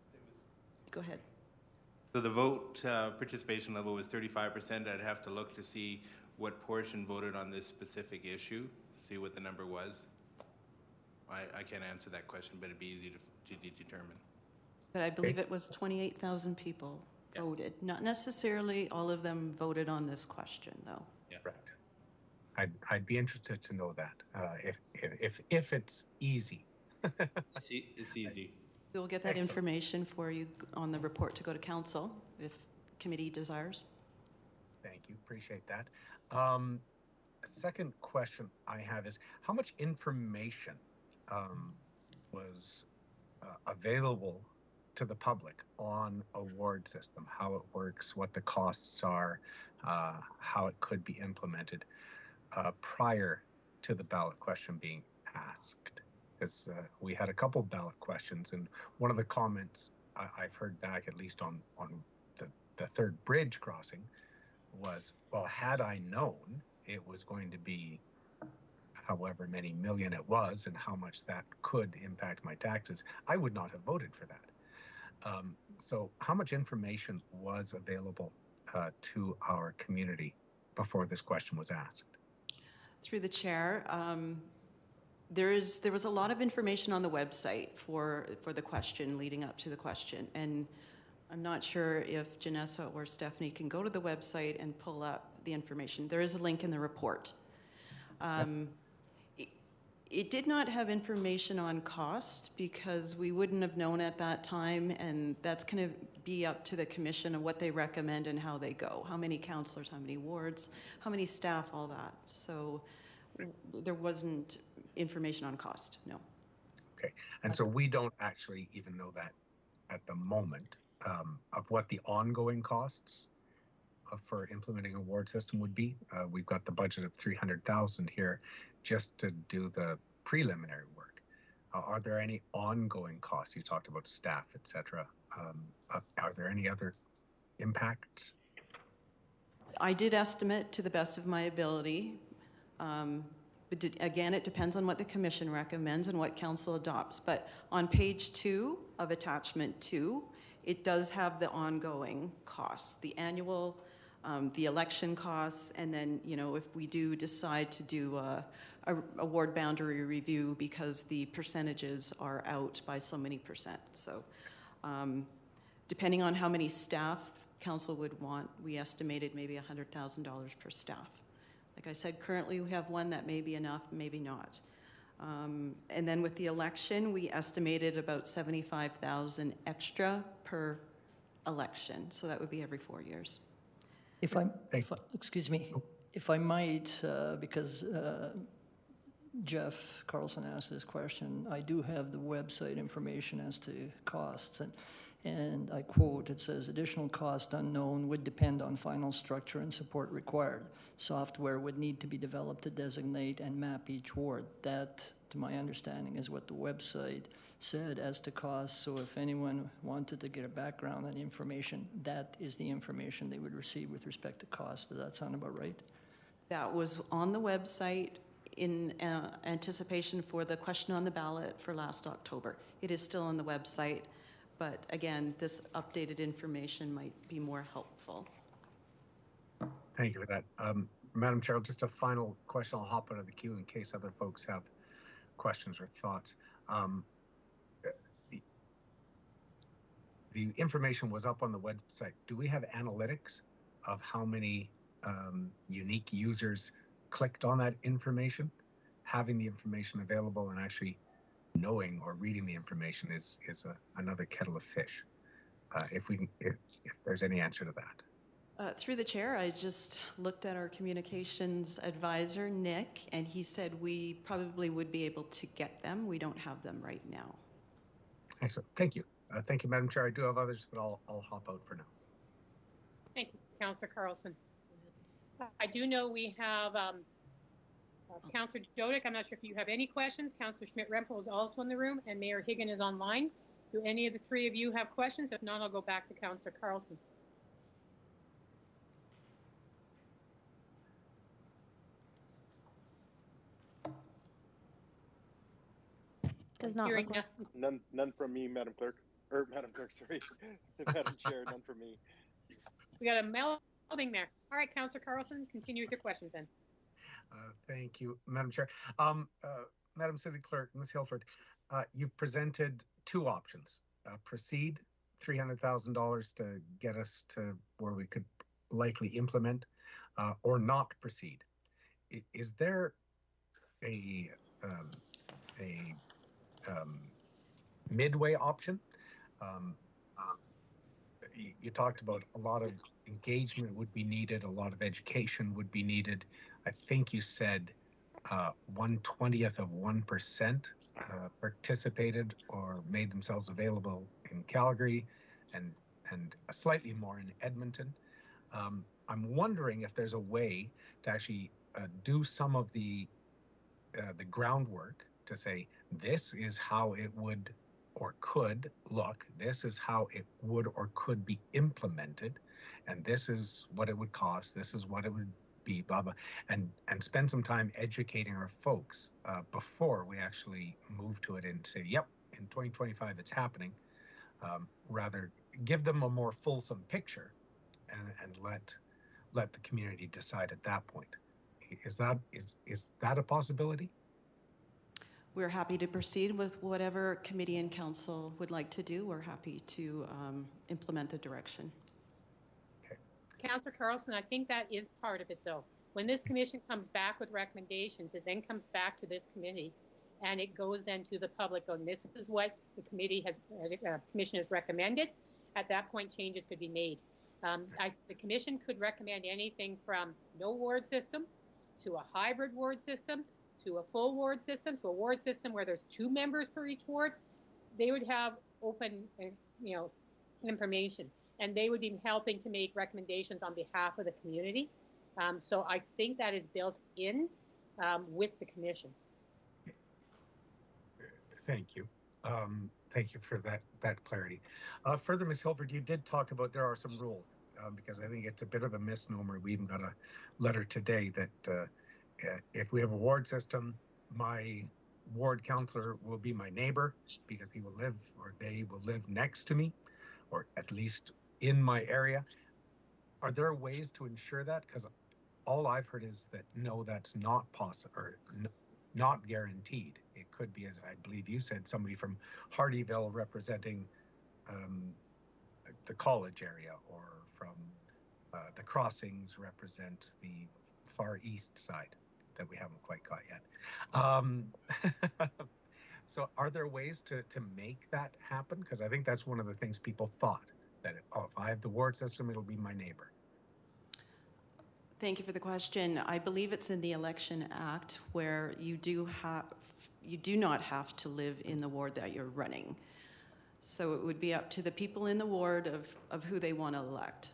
Go ahead. So the vote participation level was 35%. I'd have to look to see what portion voted on this specific issue, see what the number was. I can't answer that question, but it'd be easy to determine. But I believe it was 28,000 people voted. Not necessarily all of them voted on this question, though. Yeah. Right. I'd be interested to know that if it's easy. It's easy. We'll get that information for you on the report to go to council if committee desires. Thank you. Appreciate that. Second question I have is how much information was available to the public on award system, how it works, what the costs are, how it could be implemented prior to the ballot question being asked? Because we had a couple ballot questions, and one of the comments I've heard back, at least on the third bridge crossing, was, well, had I known it was going to be however many million it was and how much that could impact my taxes, I would not have voted for that. So how much information was available to our community before this question was asked? Through the chair, there was a lot of information on the website for the question leading up to the question, and I'm not sure if Janessa or Stephanie can go to the website and pull up the information. There is a link in the report. It did not have information on cost because we wouldn't have known at that time, and that's going to be up to the commission of what they recommend and how they go. How many councillors, how many wards, how many staff, all that. So there wasn't information on cost, no. Okay, and so we don't actually even know that at the moment of what the ongoing costs for implementing a ward system would be. We've got the budget of $300,000 here just to do the preliminary work. Are there any ongoing costs? You talked about staff, etc. Are there any other impacts? I did estimate to the best of my ability. But again, it depends on what the commission recommends and what council adopts. But on page 2 of attachment 2, it does have the ongoing costs. The annual the election costs, and then, you know, if we do decide to do a ward boundary review because the percentages are out by so many percent. So depending on how many staff council would want, we estimated maybe $100,000 per staff. Like I said, currently we have one that may be enough, maybe not. And then with the election, we estimated about $75,000 extra per election. So that would be every 4 years. Excuse me, if I might, because Jeff Carlson asked this question, I do have the website information as to costs, and I quote, it says, additional cost unknown would depend on final structure and support required. Software would need to be developed to designate and map each ward. That, to my understanding, is what the website said as to cost. So if anyone wanted to get a background on the information, that is the information they would receive with respect to cost. Does that sound about right? That was on the website in anticipation for the question on the ballot for last October. It is still on the website, but again, this updated information might be more helpful. Thank you for that. Madam Chair, just a final question. I'll hop out of the queue in case other folks have questions or thoughts. The information was up on the website. Do we have analytics of how many unique users clicked on that information? Having the information available and actually knowing or reading the information is another kettle of fish. If there's any answer to that. Through the chair, I just looked at our communications advisor, Nick, and he said we probably would be able to get them. We don't have them right now. Excellent. Thank you. Thank you, Madam Chair. I do have others, but I'll hop out for now. Thank you, Councillor Carlson. I do know we have Councillor Jodic. I'm not sure if you have any questions. Councillor Schmidt-Rempel is also in the room, and Mayor Higgin is online. Do any of the three of you have questions? If not, I'll go back to Councillor Carlson. Does not Hearing look like. None from me, Madam Clerk. Or Madam Clerk, sorry. Madam Chair, none from me. We got a melding there. All right, Councillor Carlson, continue with your questions then. Thank you, Madam Chair. Madam City Clerk, Ms. Hilford, you've presented two options. Proceed, $300,000 to get us to where we could likely implement, or not proceed. Is there a midway option? You talked about a lot of engagement would be needed, a lot of education would be needed. I think you said 1/20th of 1% participated or made themselves available in Calgary, and slightly more in Edmonton. I'm wondering if there's a way to actually do some of the groundwork to say this is how it would or could look, this is how it would or could be implemented, and this is what it would cost, this is what it would be, blah, blah, and spend some time educating our folks before we actually move to it and say, yep, in 2025 it's happening. Rather, give them a more fulsome picture and let the community decide at that point. Is that a possibility? We're happy to proceed with whatever committee and council would like to do. We're happy to implement the direction. Okay. Councillor Carlson, I think that is part of it though. When this commission comes back with recommendations, it then comes back to this committee and it goes then to the public on this is what the committee has, commission has recommended. At that point, changes could be made. The commission could recommend anything from no ward system to a hybrid ward system to a full ward system, to a ward system where there's 2 members per each ward. They would have open, information, and they would be helping to make recommendations on behalf of the community. So I think that is built in with the commission. Thank you. Thank you for that clarity. Further, Ms. Hilford, you did talk about there are some rules, because I think it's a bit of a misnomer. We even got a letter today that if we have a ward system, my ward councillor will be my neighbor because he will live, or they will live next to me, or at least in my area. Are there ways to ensure that? Because all I've heard is that no, that's not possible, or not guaranteed. It could be, as I believe you said, somebody from Hardyville representing the college area, or from the crossings represent the far east side that we haven't quite got yet. So are there ways to make that happen? Because I think that's one of the things people thought, that if I have the ward system, it'll be my neighbor. Thank you for the question. I believe it's in the Election Act where you do not have to live in the ward that you're running. So it would be up to the people in the ward of who they want to elect.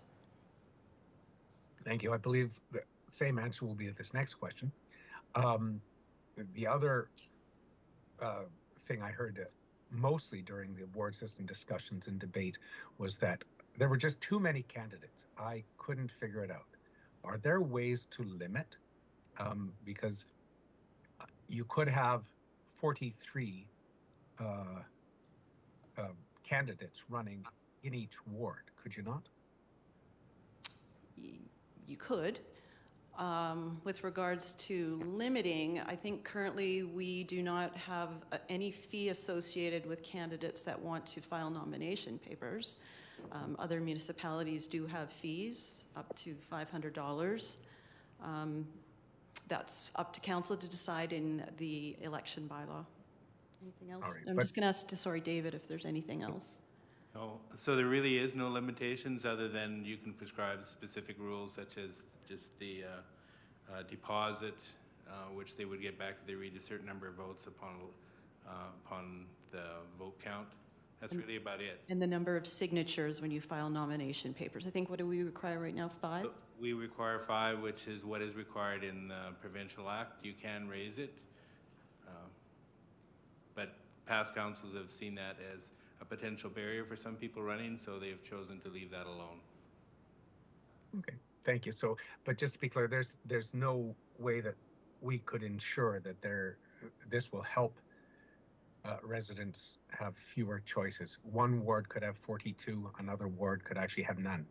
Thank you. I believe the same answer will be at this next question. The other thing I heard mostly during the award system discussions and debate was that there were just too many candidates. I couldn't figure it out. Are there ways to limit? Because you could have 43 candidates running in each ward, could you not? You could. With regards to limiting, I think currently we do not have any fee associated with candidates that want to file nomination papers. Other municipalities do have fees up to $500. That's up to council to decide in the election bylaw. Anything else? Right, I'm just going to ask, sorry, David, if there's anything else. No, so there really is no limitations other than you can prescribe specific rules such as just the deposit, which they would get back if they read a certain number of votes upon the vote count. That's really about it. And the number of signatures when you file nomination papers. I think, what do we require right now, 5? We require 5, which is what is required in the Provincial Act. You can raise it, but past councils have seen that as a potential barrier for some people running, so they've chosen to leave that alone. Okay, thank you. So, but just to be clear, there's no way that we could ensure that this will help residents have fewer choices. One ward could have 42, another ward could actually have none,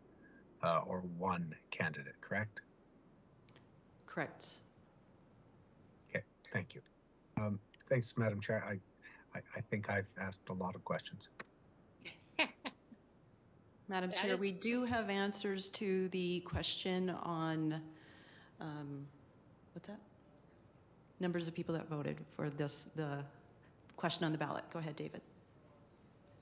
or one candidate, correct? Correct. Okay, thank you. Thanks, Madam Chair. I think I've asked a lot of questions. Madam Chair, we do have answers to the question on, what's that? Numbers of people that voted for the question on the ballot. Go ahead, David.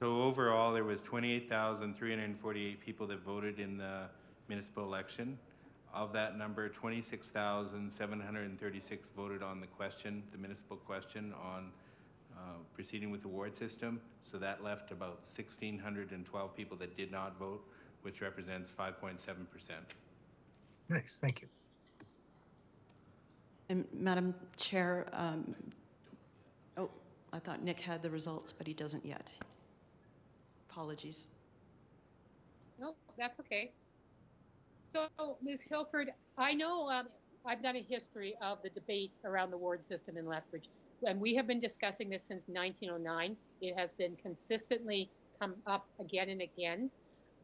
So overall, there was 28,348 people that voted in the municipal election. Of that number, 26,736 voted on the question, the municipal question on proceeding with the ward system. So that left about 1,612 people that did not vote, which represents 5.7%. Nice, thank you. And Madam Chair, oh, I thought Nick had the results, but he doesn't yet. Apologies. No, that's okay. So, Ms. Hilford, I know I've done a history of the debate around the ward system in Lethbridge, and we have been discussing this since 1909. It has been consistently come up again and again,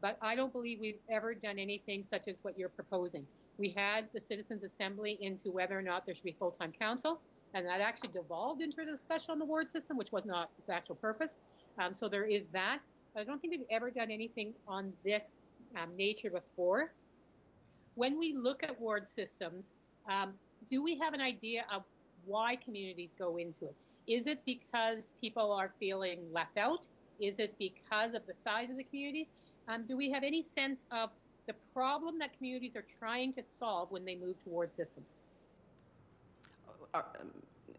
but I don't believe we've ever done anything such as what you're proposing. We had the Citizens Assembly into whether or not there should be full-time council, and that actually devolved into a discussion on the ward system, which was not its actual purpose. So there is that, but I don't think we've ever done anything on this nature before. When we look at ward systems, do we have an idea of why communities go into it? Is it because people are feeling left out? Is it because of the size of the communities? Do we have any sense of the problem that communities are trying to solve when they move toward systems?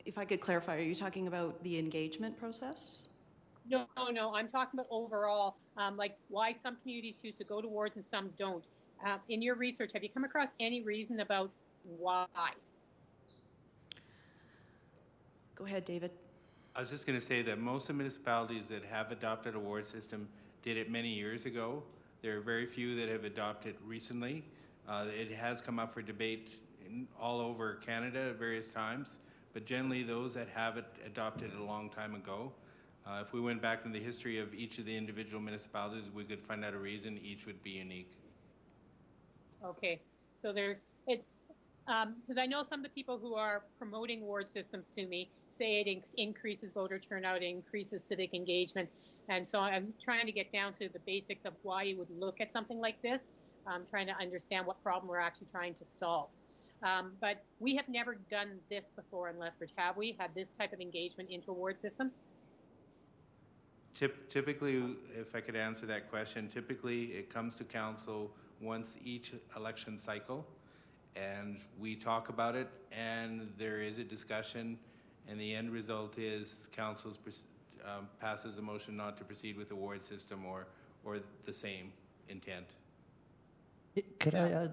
If I could clarify, are you talking about the engagement process? No, I'm talking about overall, like why some communities choose to go towards and some don't. In your research, have you come across any reason about why? Go ahead, David. I was just going to say that most of the municipalities that have adopted a ward system did it many years ago. There are very few that have adopted recently. It has come up for debate all over Canada at various times, but generally those that have it adopted it a long time ago. If we went back in the history of each of the individual municipalities, we could find out a reason. Each would be unique. Okay, so there's it, because I know some of the people who are promoting ward systems to me say it increases voter turnout, it increases civic engagement. And so I'm trying to get down to the basics of why you would look at something like this. I'm trying to understand what problem we're actually trying to solve. But we have never done this before in Lethbridge, have we? Had this type of engagement into a ward system? Typically, if I could answer that question, typically it comes to council once each election cycle, and we talk about it, and there is a discussion, and the end result is council passes a motion not to proceed with the ward system or the same intent. Could I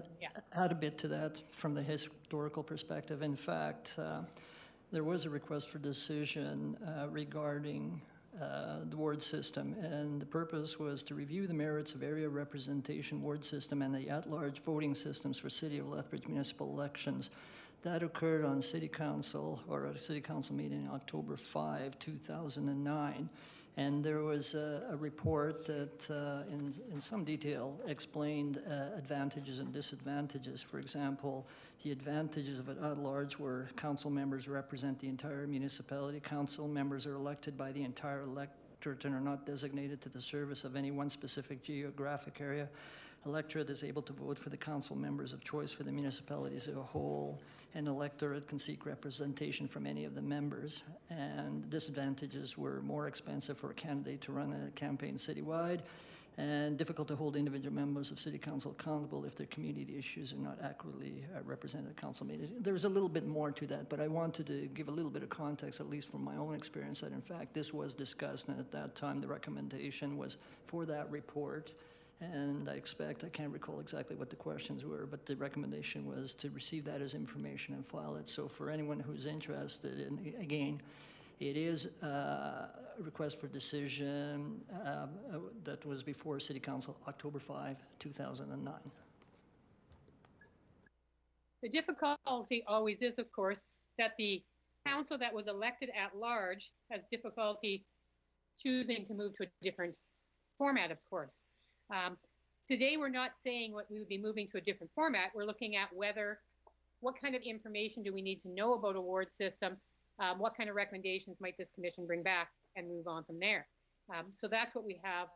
add a bit to that from the historical perspective? In fact, there was a request for decision regarding the ward system, and the purpose was to review the merits of area representation ward system and the at-large voting systems for City of Lethbridge municipal elections. That occurred on City Council, or a City Council meeting October 5, 2009. And there was a report that in some detail explained advantages and disadvantages. For example, the advantages of it at large were council members represent the entire municipality. Council members are elected by the entire electorate and are not designated to the service of any one specific geographic area. Electorate is able to vote for the council members of choice for the municipalities as a whole, and electorate can seek representation from any of the members. And disadvantages were more expensive for a candidate to run a campaign citywide, and difficult to hold individual members of City Council accountable if their community issues are not accurately represented at council meetings. There's a little bit more to that, but I wanted to give a little bit of context, at least from my own experience, that in fact this was discussed, and at that time the recommendation was for that report. And I can't recall exactly what the questions were, but the recommendation was to receive that as information and file it. So for anyone who's interested, and again, it is a request for decision that was before City Council, October 5, 2009. The difficulty always is, of course, that the council that was elected at large has difficulty choosing to move to a different format, of course. Today, we're not saying what we would be moving to a different format. We're looking at what kind of information do we need to know about a ward system, what kind of recommendations might this commission bring back, and move on from there. So that's what we have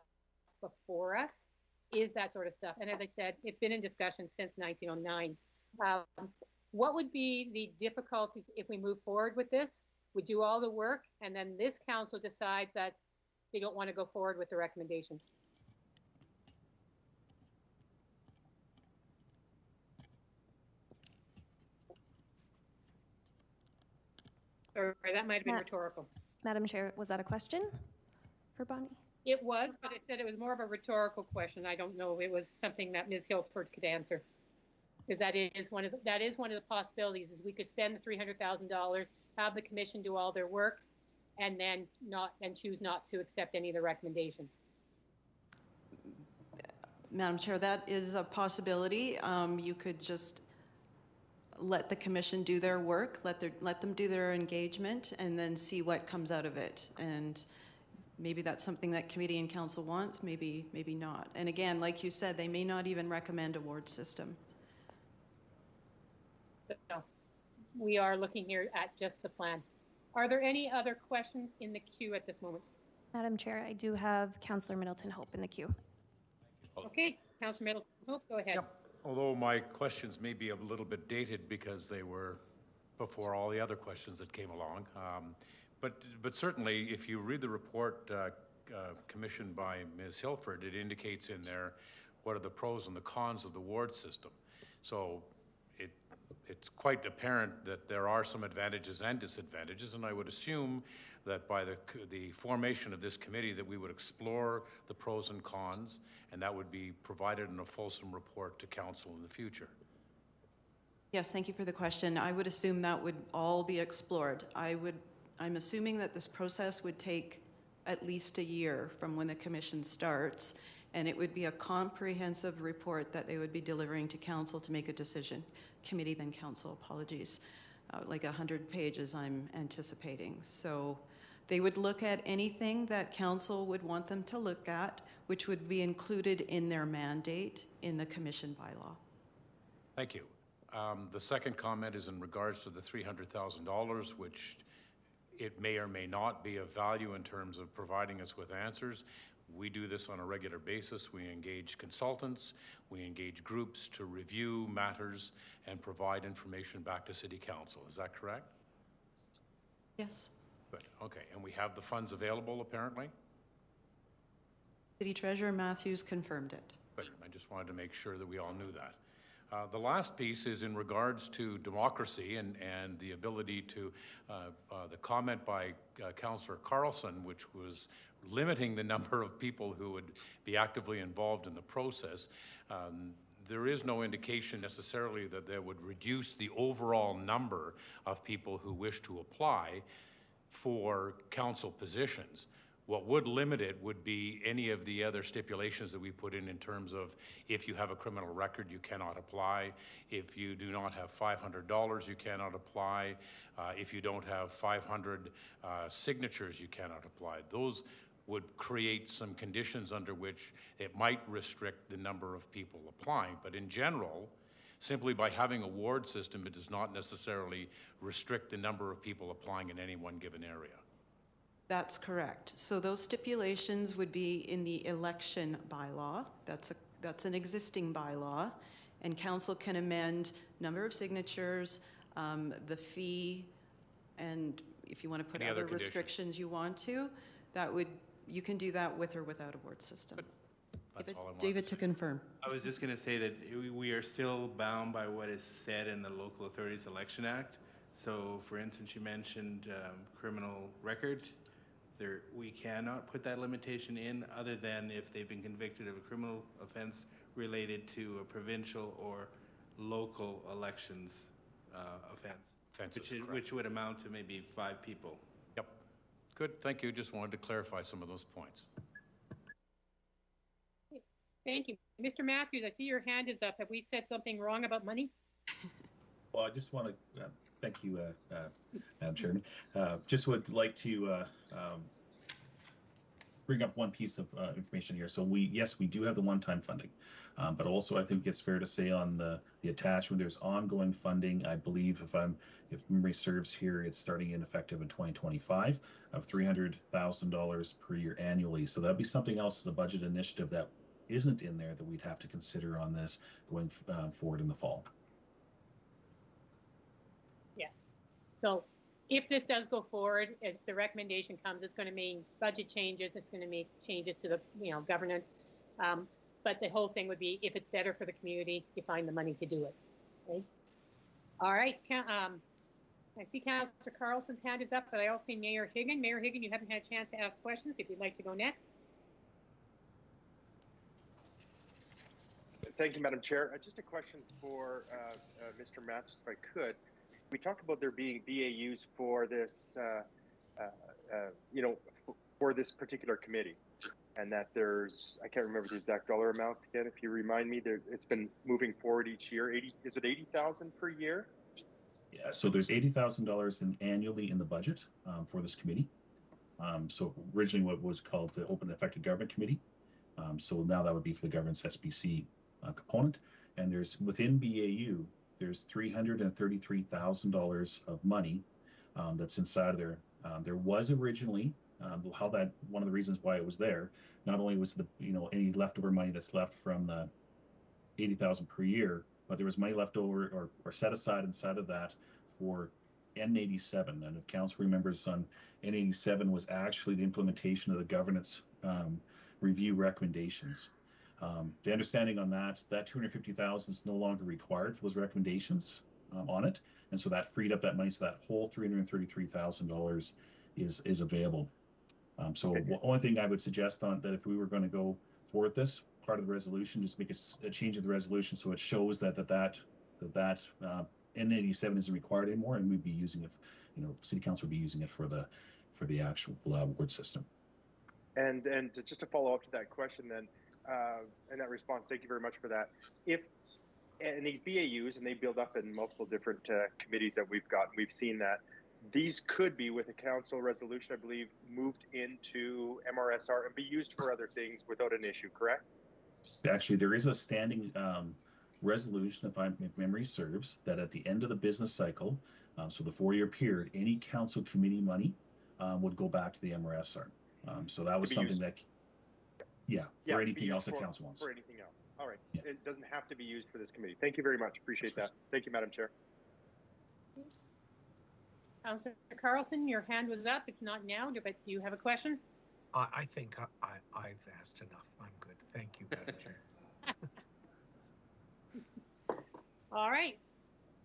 before us, is that sort of stuff. And as I said, it's been in discussion since 1909. What would be the difficulties if we move forward with this? We do all the work, and then this council decides that they don't want to go forward with the recommendations. Sorry, that might have been rhetorical. Madam Chair, was that a question for Bonnie? It was, but I said it was more of a rhetorical question. I don't know if it was something that Ms. Hilford could answer. Because that is one of the possibilities, is we could spend the $300,000, have the commission do all their work, and then choose not to accept any of the recommendations. Madam Chair, that is a possibility. You could just let the commission do their work, let them do their engagement, and then see what comes out of it. And maybe that's something that committee and council wants, maybe not. And again, like you said, they may not even recommend a ward system. So we are looking here at just the plan. Are there any other questions in the queue at this moment? Madam Chair, I do have Councillor Middleton Hope in the queue. Okay, Councillor Middleton Hope, go ahead. Yep. Although my questions may be a little bit dated because they were before all the other questions that came along. But certainly, if you read the report commissioned by Ms. Hilford, it indicates in there what are the pros and the cons of the ward system. So it's quite apparent that there are some advantages and disadvantages, and I would assume that by the formation of this committee that we would explore the pros and cons, and that would be provided in a fulsome report to council in the future. Yes, thank you for the question. I would assume that would all be explored. I'm assuming that this process would take at least a year from when the commission starts, and it would be a comprehensive report that they would be delivering to council to make a decision. Committee, then council, apologies. Like 100 pages I'm anticipating. So they would look at anything that council would want them to look at, which would be included in their mandate in the commission bylaw. Thank you. The second comment is in regards to the $300,000, which it may or may not be of value in terms of providing us with answers. We do this on a regular basis. We engage consultants, we engage groups to review matters and provide information back to City Council. Is that correct? Yes. Good, okay. And we have the funds available, apparently? City Treasurer Matthews confirmed it. Good, I just wanted to make sure that we all knew that. The last piece is in regards to democracy and the ability to, the comment by Councillor Carlson, which was limiting the number of people who would be actively involved in the process. There is no indication necessarily that that would reduce the overall number of people who wish to apply for council positions. What would limit it would be any of the other stipulations that we put in terms of if you have a criminal record, you cannot apply. If you do not have $500, you cannot apply. If you don't have 500 signatures, you cannot apply. Those would create some conditions under which it might restrict the number of people applying. But in general, simply by having a ward system, it does not necessarily restrict the number of people applying in any one given area. That's correct. So those stipulations would be in the election bylaw. That's an existing bylaw, and council can amend number of signatures, the fee, and if you want to put Any other other restrictions you want to, you can do that with or without a ward system. That's all I wanted David to to say. confirm. I was just going to say that we are still bound by what is said in the Local Authorities Election Act. So, for instance, you mentioned criminal record. We cannot put that limitation in other than if they've been convicted of a criminal offense related to a provincial or local elections offense, which would amount to maybe 5 people. Yep. Good, thank you. Just wanted to clarify some of those points. Thank you. Mr. Matthews, I see your hand is up. Have we said something wrong about money? Well, I just want to thank you, Madam Chairman. Just would like to bring up one piece of information here. So yes, we do have the one-time funding, but also I think it's fair to say on the attachment, there's ongoing funding. I believe if memory serves here, it's starting in effective in 2025 of $300,000 per year annually. So that'd be something else as a budget initiative that isn't in there that we'd have to consider on this going forward in the fall. Yeah. So if this does go forward, as the recommendation comes, it's going to mean budget changes. It's going to make changes to the governance. But the whole thing would be if it's better for the community, you find the money to do it. Okay. All right. I see Councillor Carlson's hand is up, but I also see Mayor Higgin. Mayor Higgin, you haven't had a chance to ask questions. If you'd like to go next. Thank you, Madam Chair. Just a question for Mr. Matthews, if I could. We talked about there being BAUs for this, for this particular committee, and that I can't remember the exact dollar amount again. If you remind me, it's been moving forward each year. Is it $80,000 per year? Yeah. So there's $80,000 annually in the budget for this committee. So originally, what was called the Open and Effective Government Committee. So now that would be for the governance SBC component, and there's within BAU there's $333,000 of money that's inside of there. There was originally one of the reasons why it was there. Not only was any leftover money that's left from the $80,000 per year, but there was money left over or set aside inside of that for N87. And if council remembers, on N87 was actually the implementation of the governance review recommendations. The understanding on that $250,000 is no longer required for those recommendations on it, and so that freed up that money. So that whole $333,000 is available. So the only thing I would suggest on that, if we were going to go forward this part of the resolution, just make a change of the resolution so it shows that N87 isn't required anymore, and we'd be using it. City Council would be using it for the actual ward system. And just to follow up to that question, then. And that response, thank you very much for that. And these BAUs, and they build up in multiple different committees that we've seen that these could be, with a council resolution, I believe, moved into MRSR and be used for other things without an issue, correct? Actually, there is a standing resolution, if memory serves, that at the end of the business cycle, so the 4-year period, any council committee money would go back to the MRSR. So that was something that, for anything else that council wants. For anything else. All right. Yeah. It doesn't have to be used for this committee. Thank you very much. Appreciate that. Thank you, Madam Chair. Councillor Carlson, your hand was up. It's not now, but do you have a question? I think I've asked enough. I'm good. Thank you, Madam Chair. All right.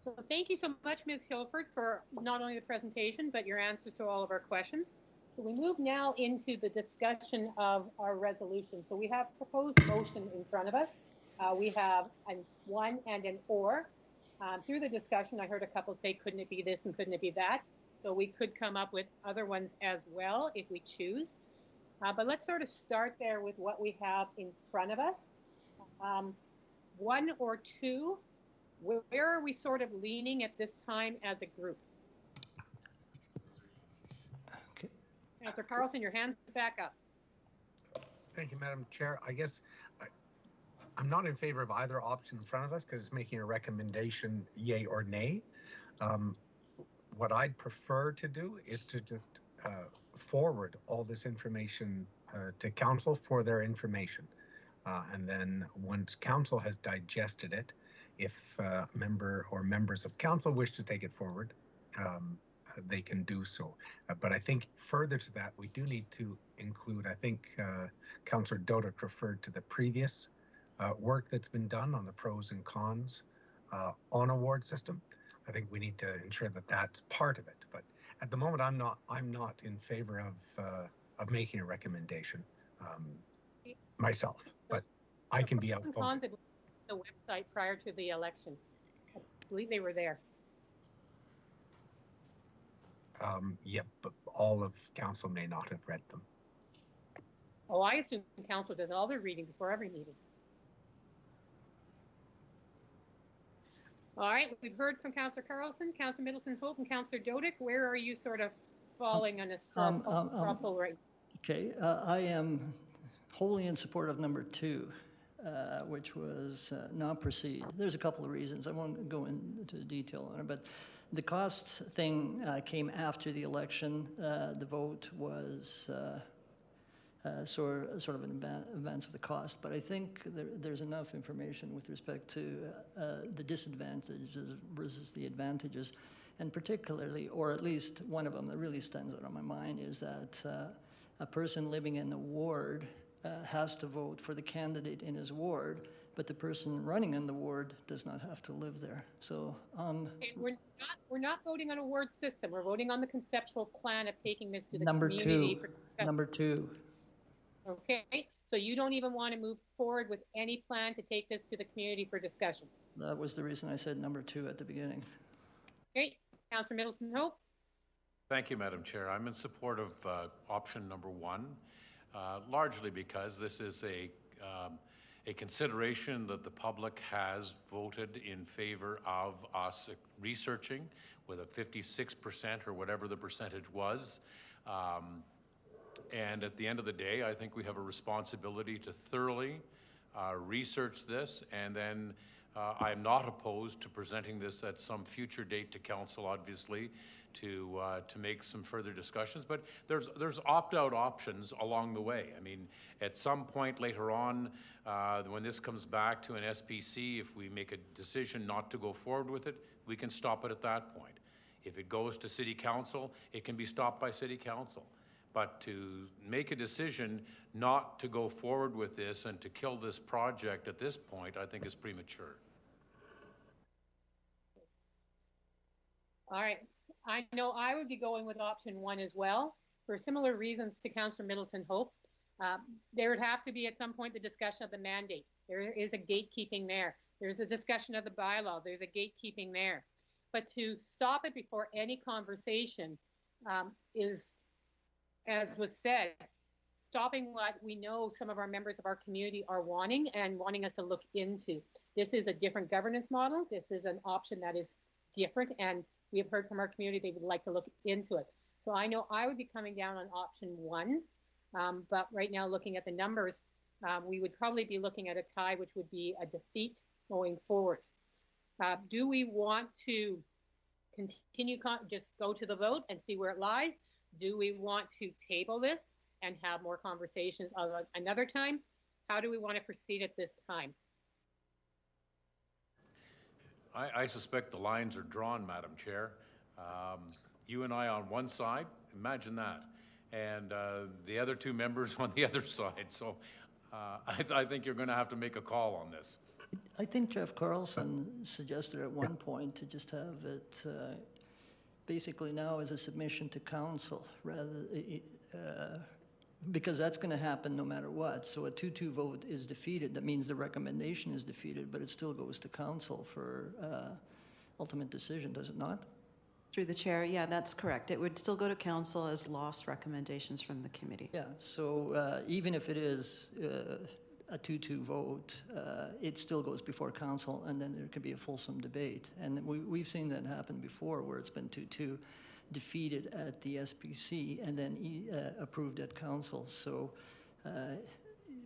So thank you so much, Ms. Hilford, for not only the presentation, but your answers to all of our questions. So we move now into the discussion of our resolution. So we have proposed motion in front of us. We have a one and an or. Through the discussion, I heard a couple say, couldn't it be this and couldn't it be that? So we could come up with other ones as well if we choose. But let's sort of start there with what we have in front of us. One or two, where are we sort of leaning at this time as a group? Okay. Councillor Carlson, your hand's back up. Thank you, Madam Chair. I guess I'm not in favor of either option in front of us because it's making a recommendation, yay or nay. What I'd prefer to do is to just forward all this information to council for their information. And then once council has digested it, if a member or members of council wish to take it forward, they can do so. But I think further to that, we do need to include, I think Councillor Dodick referred to the previous work that's been done on the pros and cons on award system. I think we need to ensure that that's part of it. But at the moment, I'm not in favor of making a recommendation myself. But I can be outspoken. The website prior to the election. I believe they were there. Yeah, but all of council may not have read them. Oh, I assume council does all their reading before every meeting. All right, we've heard from Councillor Carlson, Councillor Middleton Hope, and Councillor Dodick. Where are you sort of falling on a straw poll right? Okay, I am wholly in support of number 2, which was not proceed. There's a couple of reasons. I won't go into detail on it, but the costs thing came after the election. The vote was sort of an advance of the cost, but I think there's enough information with respect to the disadvantages versus the advantages, and particularly, or at least one of them that really stands out on my mind, is that a person living in the ward has to vote for the candidate in his ward, but the person running in the ward does not have to live there. So okay, we're not voting on a ward system. We're voting on the conceptual plan of taking this to the number community. Number 2. Okay, so you don't even want to move forward with any plan to take this to the community for discussion? That was the reason I said number 2 at the beginning. Okay, Councillor Middleton Hope. Thank you, Madam Chair. I'm in support of option number 1, largely because this is a consideration that the public has voted in favor of us researching with a 56% or whatever the percentage was. And at the end of the day, I think we have a responsibility to thoroughly research this, and then I'm not opposed to presenting this at some future date to council, obviously, to make some further discussions. But there's opt-out options along the way. I mean, at some point later on, when this comes back to an SPC, if we make a decision not to go forward with it, we can stop it at that point. If it goes to City Council, it can be stopped by City Council. But to make a decision not to go forward with this and to kill this project at this point, I think is premature. All right. I know I would be going with option 1 as well, for similar reasons to Councillor Middleton Hope. There would have to be at some point the discussion of the mandate. There is a gatekeeping there. There's a discussion of the bylaw. There's a gatekeeping there. But to stop it before any conversation is, as was said, stopping what we know some of our members of our community are wanting and wanting us to look into. This is a different governance model. This is an option that is different, and we have heard from our community they would like to look into it. So I know I would be coming down on option 1, but right now looking at the numbers, we would probably be looking at a tie, which would be a defeat going forward. Do we want to continue, just go to the vote and see where it lies? Do we want to table this and have more conversations another time? How do we want to proceed at this time? I suspect the lines are drawn, Madam Chair. You and I on one side, imagine that, and the other two members on the other side. So I think you're going to have to make a call on this. I think Jeff Carlson suggested at one point to just have it basically now as a submission to council, rather because that's going to happen no matter what. So a 2-2 vote is defeated. That means the recommendation is defeated, but it still goes to council for ultimate decision, does it not? Through the chair, yeah, that's correct. It would still go to council as lost recommendations from the committee. Yeah, so even if it is a 2-2 vote, it still goes before council, and then there could be a fulsome debate. And we've seen that happen before, where it's been 2-2, defeated at the SPC, and then approved at council. So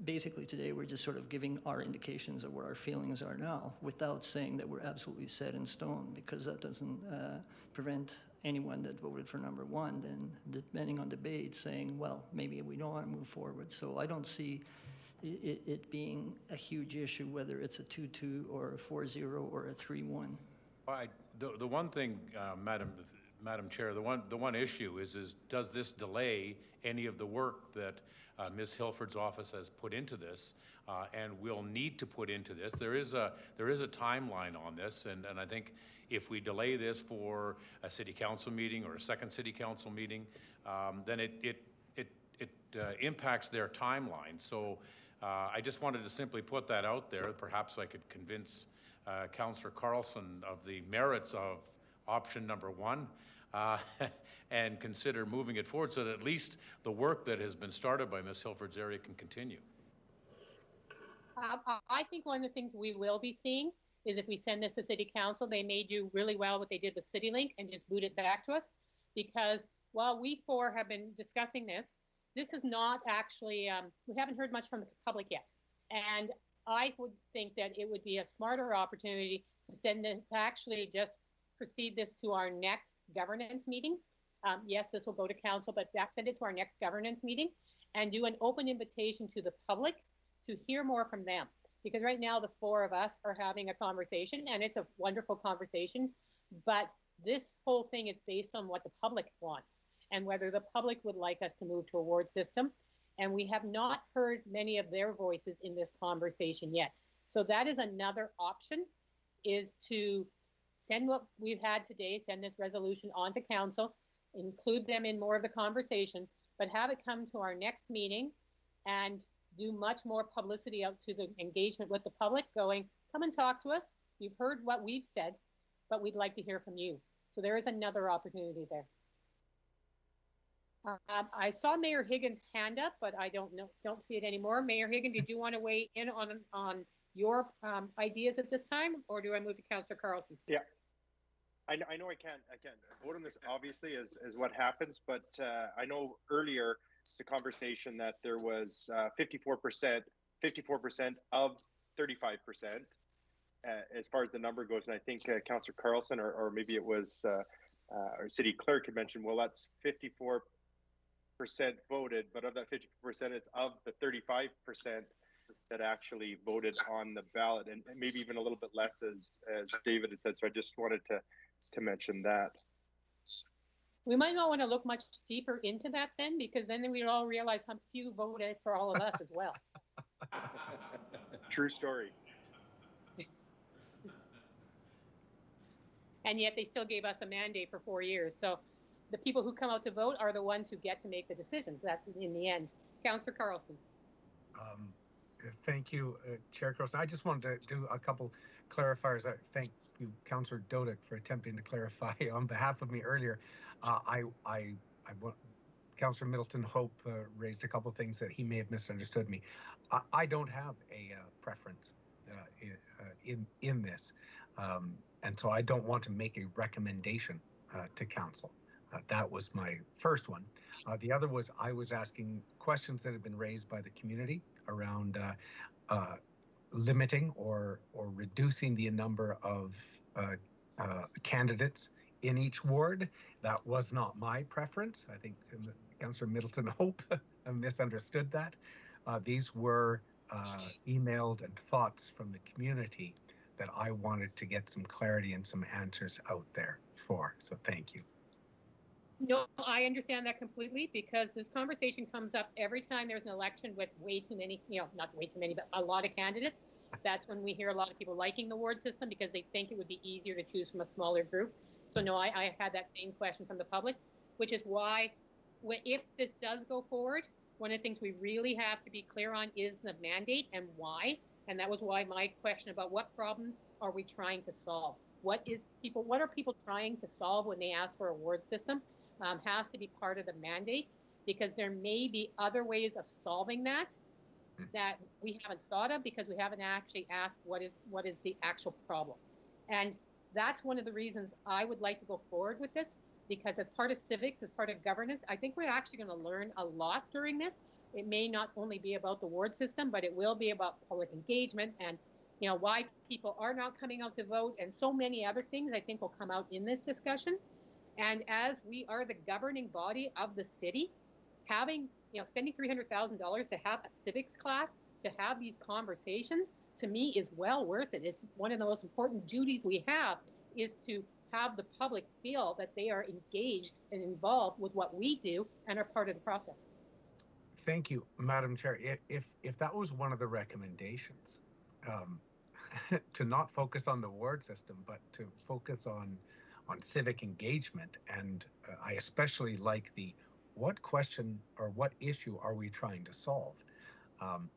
basically today we're just sort of giving our indications of what our feelings are now, without saying that we're absolutely set in stone, because that doesn't prevent anyone that voted for number one, then depending on debate, saying, well, maybe we don't want to move forward. So I don't see it being a huge issue, whether it's a 2-2 or a 4-0 or a 3-1. The one thing, Madam Chair, the one issue is does this delay any of the work that Ms. Hilford's office has put into this and will need to put into this? There is a timeline on this, and I think if we delay this for a city council meeting or a second city council meeting, then it impacts their timeline. So I just wanted to simply put that out there. Perhaps I could convince Councillor Carlson of the merits of option number one and consider moving it forward so that at least the work that has been started by Ms. Hilford's area can continue. I think one of the things we will be seeing is if we send this to City Council, they may do really well what they did with CityLink and just boot it back to us, because while we four have been discussing this, this is not actually, we haven't heard much from the public yet. And I would think that it would be a smarter opportunity to send this, to actually just proceed this to our next governance meeting. Yes, this will go to council, but send it to our next governance meeting and do an open invitation to the public to hear more from them. Because right now the four of us are having a conversation, and it's a wonderful conversation, but this whole thing is based on what the public wants and whether the public would like us to move to a ward system. And we have not heard many of their voices in this conversation yet. So that is another option, is to send what we've had today, send this resolution on to council, include them in more of the conversation, but have it come to our next meeting and do much more publicity out to the engagement with the public, going, come and talk to us. You've heard what we've said, but we'd like to hear from you. So there is another opportunity there. I saw Mayor Higgins' hand up, but I don't see it anymore. Mayor Higgins, did you want to weigh in on your ideas at this time, or do I move to Councillor Carlson? Yeah, I know I can't vote on this, obviously, as what happens, but I know earlier the conversation that there was 54% of 35% as far as the number goes, and I think Councillor Carlson or maybe it was our city clerk had mentioned, well, that's 54% voted, but of that 54%, it's of the 35% that actually voted on the ballot, and maybe even a little bit less, as David had said. So I just wanted to mention that. We might not want to look much deeper into that then, because then we'd all realize how few voted for all of us as well. True story. And yet they still gave us a mandate for 4 years. So the people who come out to vote are the ones who get to make the decisions. That in the end. Councillor Carlson. Thank you, Chair Carlson. I just wanted to do a couple clarifiers. I thank you, Councillor Dodick, for attempting to clarify on behalf of me earlier. Councillor Middleton Hope raised a couple things that he may have misunderstood me. I don't have a preference in this, and so I don't want to make a recommendation to council. That was my first one. The other was I was asking questions that have been raised by the community around limiting or reducing the number of candidates in each ward. That was not my preference. I think Councillor Middleton Hope misunderstood that. These were emailed and thoughts from the community that I wanted to get some clarity and some answers out there for. So thank you. No, I understand that completely, because this conversation comes up every time there's an election with way too many, not way too many, but a lot of candidates. That's when we hear a lot of people liking the ward system because they think it would be easier to choose from a smaller group. So no, I had that same question from the public, which is why, if this does go forward, one of the things we really have to be clear on is the mandate and why. And that was why my question about what problem are we trying to solve? What are people trying to solve when they ask for a ward system? Has to be part of the mandate, because there may be other ways of solving that we haven't thought of, because we haven't actually asked what is the actual problem. And that's one of the reasons I would like to go forward with this, because as part of civics, as part of governance, I think we're actually going to learn a lot during this. It may not only be about the ward system, but it will be about public engagement and why people are not coming out to vote, and so many other things I think will come out in this discussion. And as we are the governing body of the city, having, spending $300,000 to have a civics class, to have these conversations, to me is well worth it. It's one of the most important duties we have, is to have the public feel that they are engaged and involved with what we do and are part of the process. Thank you, Madam Chair. If that was one of the recommendations, to not focus on the ward system, but to focus on civic engagement. And I especially like what question or what issue are we trying to solve?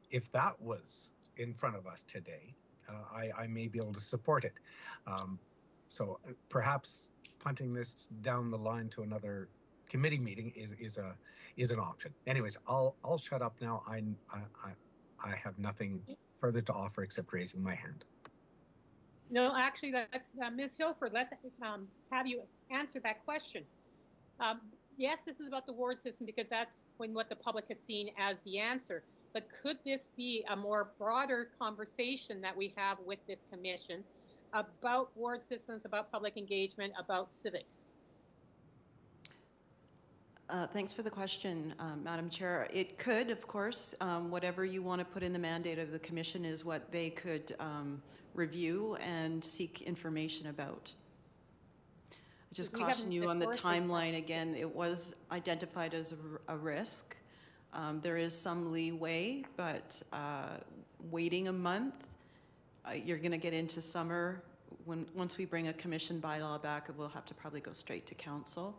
If that was in front of us today, I may be able to support it. So perhaps punting this down the line to another committee meeting is an option. Anyways, I'll shut up now. I have nothing further to offer except raising my hand. No, actually, that's Ms. Hilford. Let's have you answer that question. Yes, this is about the ward system, because that's what the public has seen as the answer. But could this be a more broader conversation that we have with this commission about ward systems, about public engagement, about civics? Thanks for the question, Madam Chair. It could, of course, whatever you want to put in the mandate of the commission is what they could review and seek information about. I just caution you on the timeline again. It was identified as a risk. There is some leeway, but waiting a month, you're going to get into summer. Once we bring a commission bylaw back, we'll have to probably go straight to council,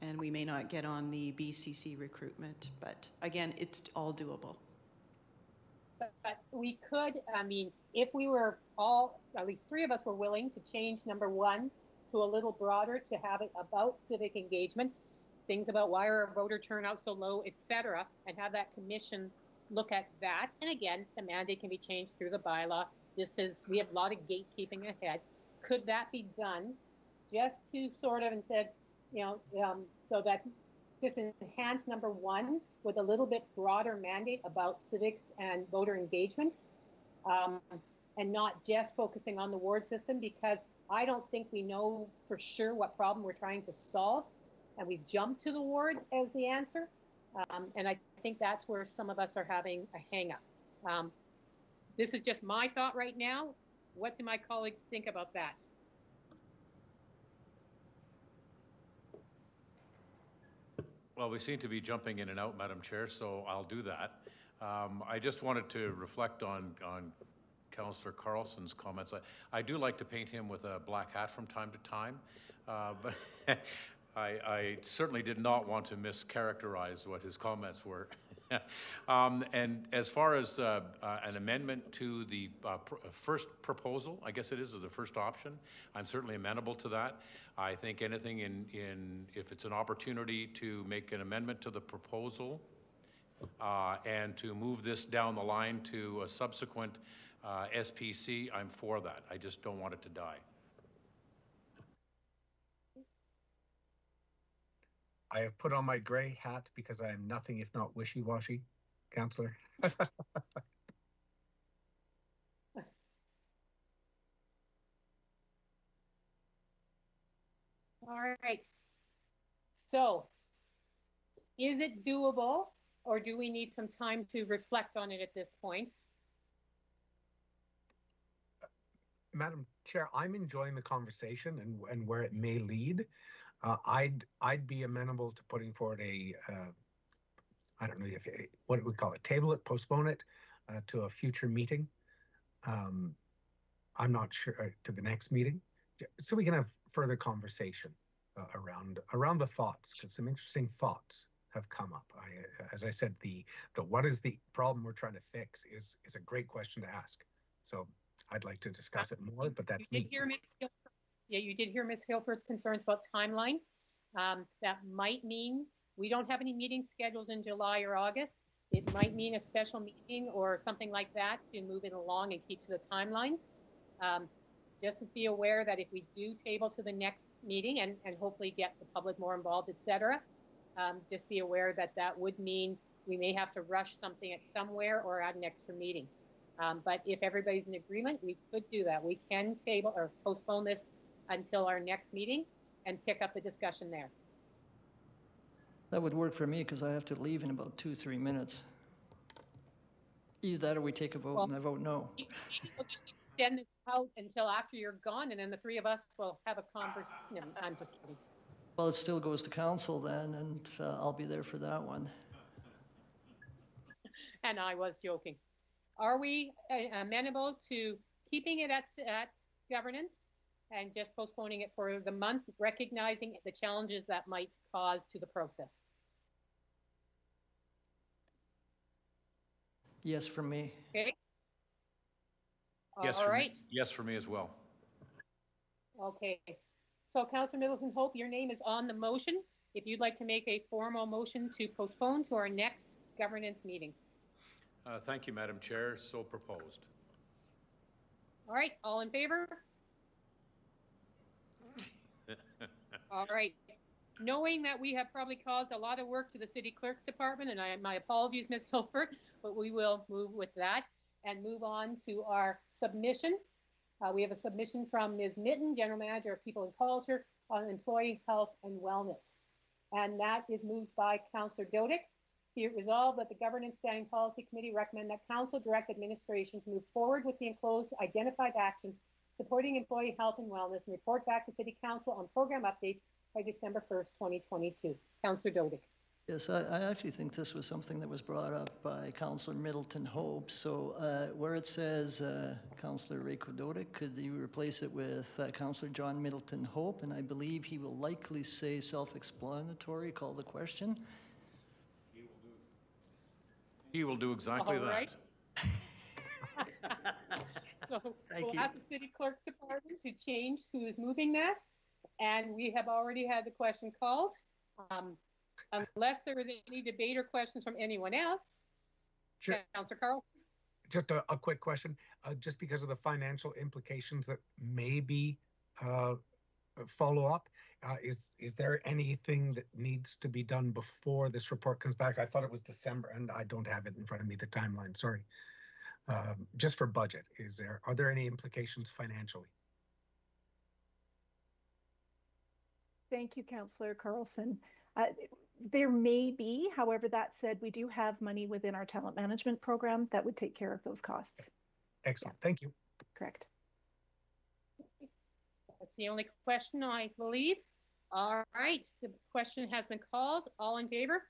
and we may not get on the BCC recruitment. But again, it's all doable. But we could, if we were all, at least 3 of us were willing to change number 1 to a little broader, to have it about civic engagement, things about why are voter turnout so low, etc., and have that commission look at that. And again, the mandate can be changed through the bylaw. We have a lot of gatekeeping ahead. Could that be done just to sort of, instead, so that just enhance number 1 with a little bit broader mandate about civics and voter engagement, and not just focusing on the ward system, because I don't think we know for sure what problem we're trying to solve, and we've jumped to the ward as the answer. And I think that's where some of us are having a hang-up. This is just my thought right now. What do my colleagues think about that? Well, we seem to be jumping in and out, Madam Chair, so I'll do that. I just wanted to reflect on Councillor Carlson's comments. I do like to paint him with a black hat from time to time, but I certainly did not want to mischaracterize what his comments were. And as far as an amendment to the first proposal, I guess it is, or the first option, I'm certainly amenable to that. I think anything if it's an opportunity to make an amendment to the proposal and to move this down the line to a subsequent SPC, I'm for that. I just don't want it to die. I have put on my gray hat because I am nothing if not wishy-washy. Councillor. All right. So, is it doable, or do we need some time to reflect on it at this point? Madam Chair, I'm enjoying the conversation and where it may lead. I'd be amenable to putting forward a I don't know if what we call it, table it, postpone it to a future meeting. I'm not sure to the next meeting, so we can have further conversation around the thoughts, because some interesting thoughts have come up. As I said, the what is the problem we're trying to fix is a great question to ask. So I'd like to discuss it more, but that's me. You did hear Ms. Hilford's concerns about timeline. That might mean we don't have any meetings scheduled in July or August. It might mean a special meeting or something like that to move it along and keep to the timelines. Just be aware that if we do table to the next meeting and hopefully get the public more involved, etc., just be aware that that would mean we may have to rush something at somewhere or add an extra meeting. But if everybody's in agreement, we could do that. We can table or postpone this until our next meeting and pick up the discussion there. That would work for me because I have to leave in about 2-3 minutes. Either that or we take a vote and I vote no. We'll just extend it out until after you're gone, and then the three of us will have a conversation. No, I'm just kidding. Well, it still goes to council then, and I'll be there for that one. And I was joking. Are we amenable to keeping it at governance and just postponing it for the month, recognizing the challenges that might cause to the process? Yes, for me. Okay. Yes, All right. Yes, for me as well. Okay. So, Councillor Middleton Hope, your name is on the motion. If you'd like to make a formal motion to postpone to our next governance meeting. Thank you, Madam Chair. So proposed. All right. All in favor? All right. Knowing that we have probably caused a lot of work to the City Clerk's Department, and my apologies, Ms. Hilford, but we will move with that and move on to our submission. We have a submission from Ms. Mitten, General Manager of People and Culture, on employee health and wellness. And that is moved by Councillor Dodick. Be it resolved that the Governance Standing Policy Committee recommend that Council direct administration to move forward with the enclosed identified actions supporting employee health and wellness and report back to City Council on program updates by December 1st, 2022. Councillor Dodick. Yes, I actually think this was something that was brought up by Councillor Middleton Hope. So where it says Councillor Reiko Dodick, could you replace it with Councillor John Middleton Hope? And I believe he will likely say self-explanatory, call the question. He will do exactly that. Right. So we'll ask the City Clerk's Department to change who is moving that. And we have already had the question called. Unless there is any debate or questions from anyone else. Sure. Councillor Carlson. Just a quick question, just because of the financial implications that maybe follow up, is there anything that needs to be done before this report comes back? I thought it was December, and I don't have it in front of me, the timeline, sorry. Just for budget, are there any implications financially? Thank you, Councillor Carlson. There may be, however, that said, we do have money within our talent management program that would take care of those costs. Excellent, thank you. Correct. That's the only question, I believe. All right, the question has been called. All in favor?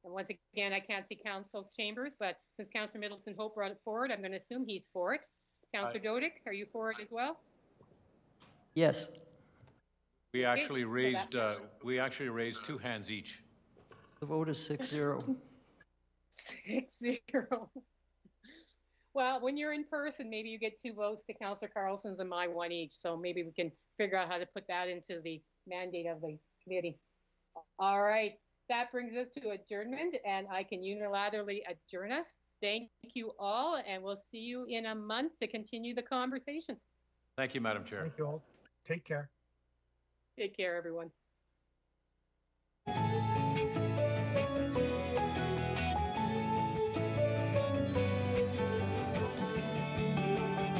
And once again, I can't see Council Chambers, but since Councillor Middleton Hope brought it forward, I'm going to assume he's for it. Councillor Dodick, are you for it as well? Yes. We actually raised two hands each. The vote is 6-0. 6-0. Well, when you're in person, maybe you get 2 votes to Councillor Carlson's and my 1 each. So maybe we can figure out how to put that into the mandate of the committee. All right. That brings us to adjournment, and I can unilaterally adjourn us. Thank you all, and we'll see you in a month to continue the conversation. Thank you, Madam Chair. Thank you all. Take care. Take care, everyone.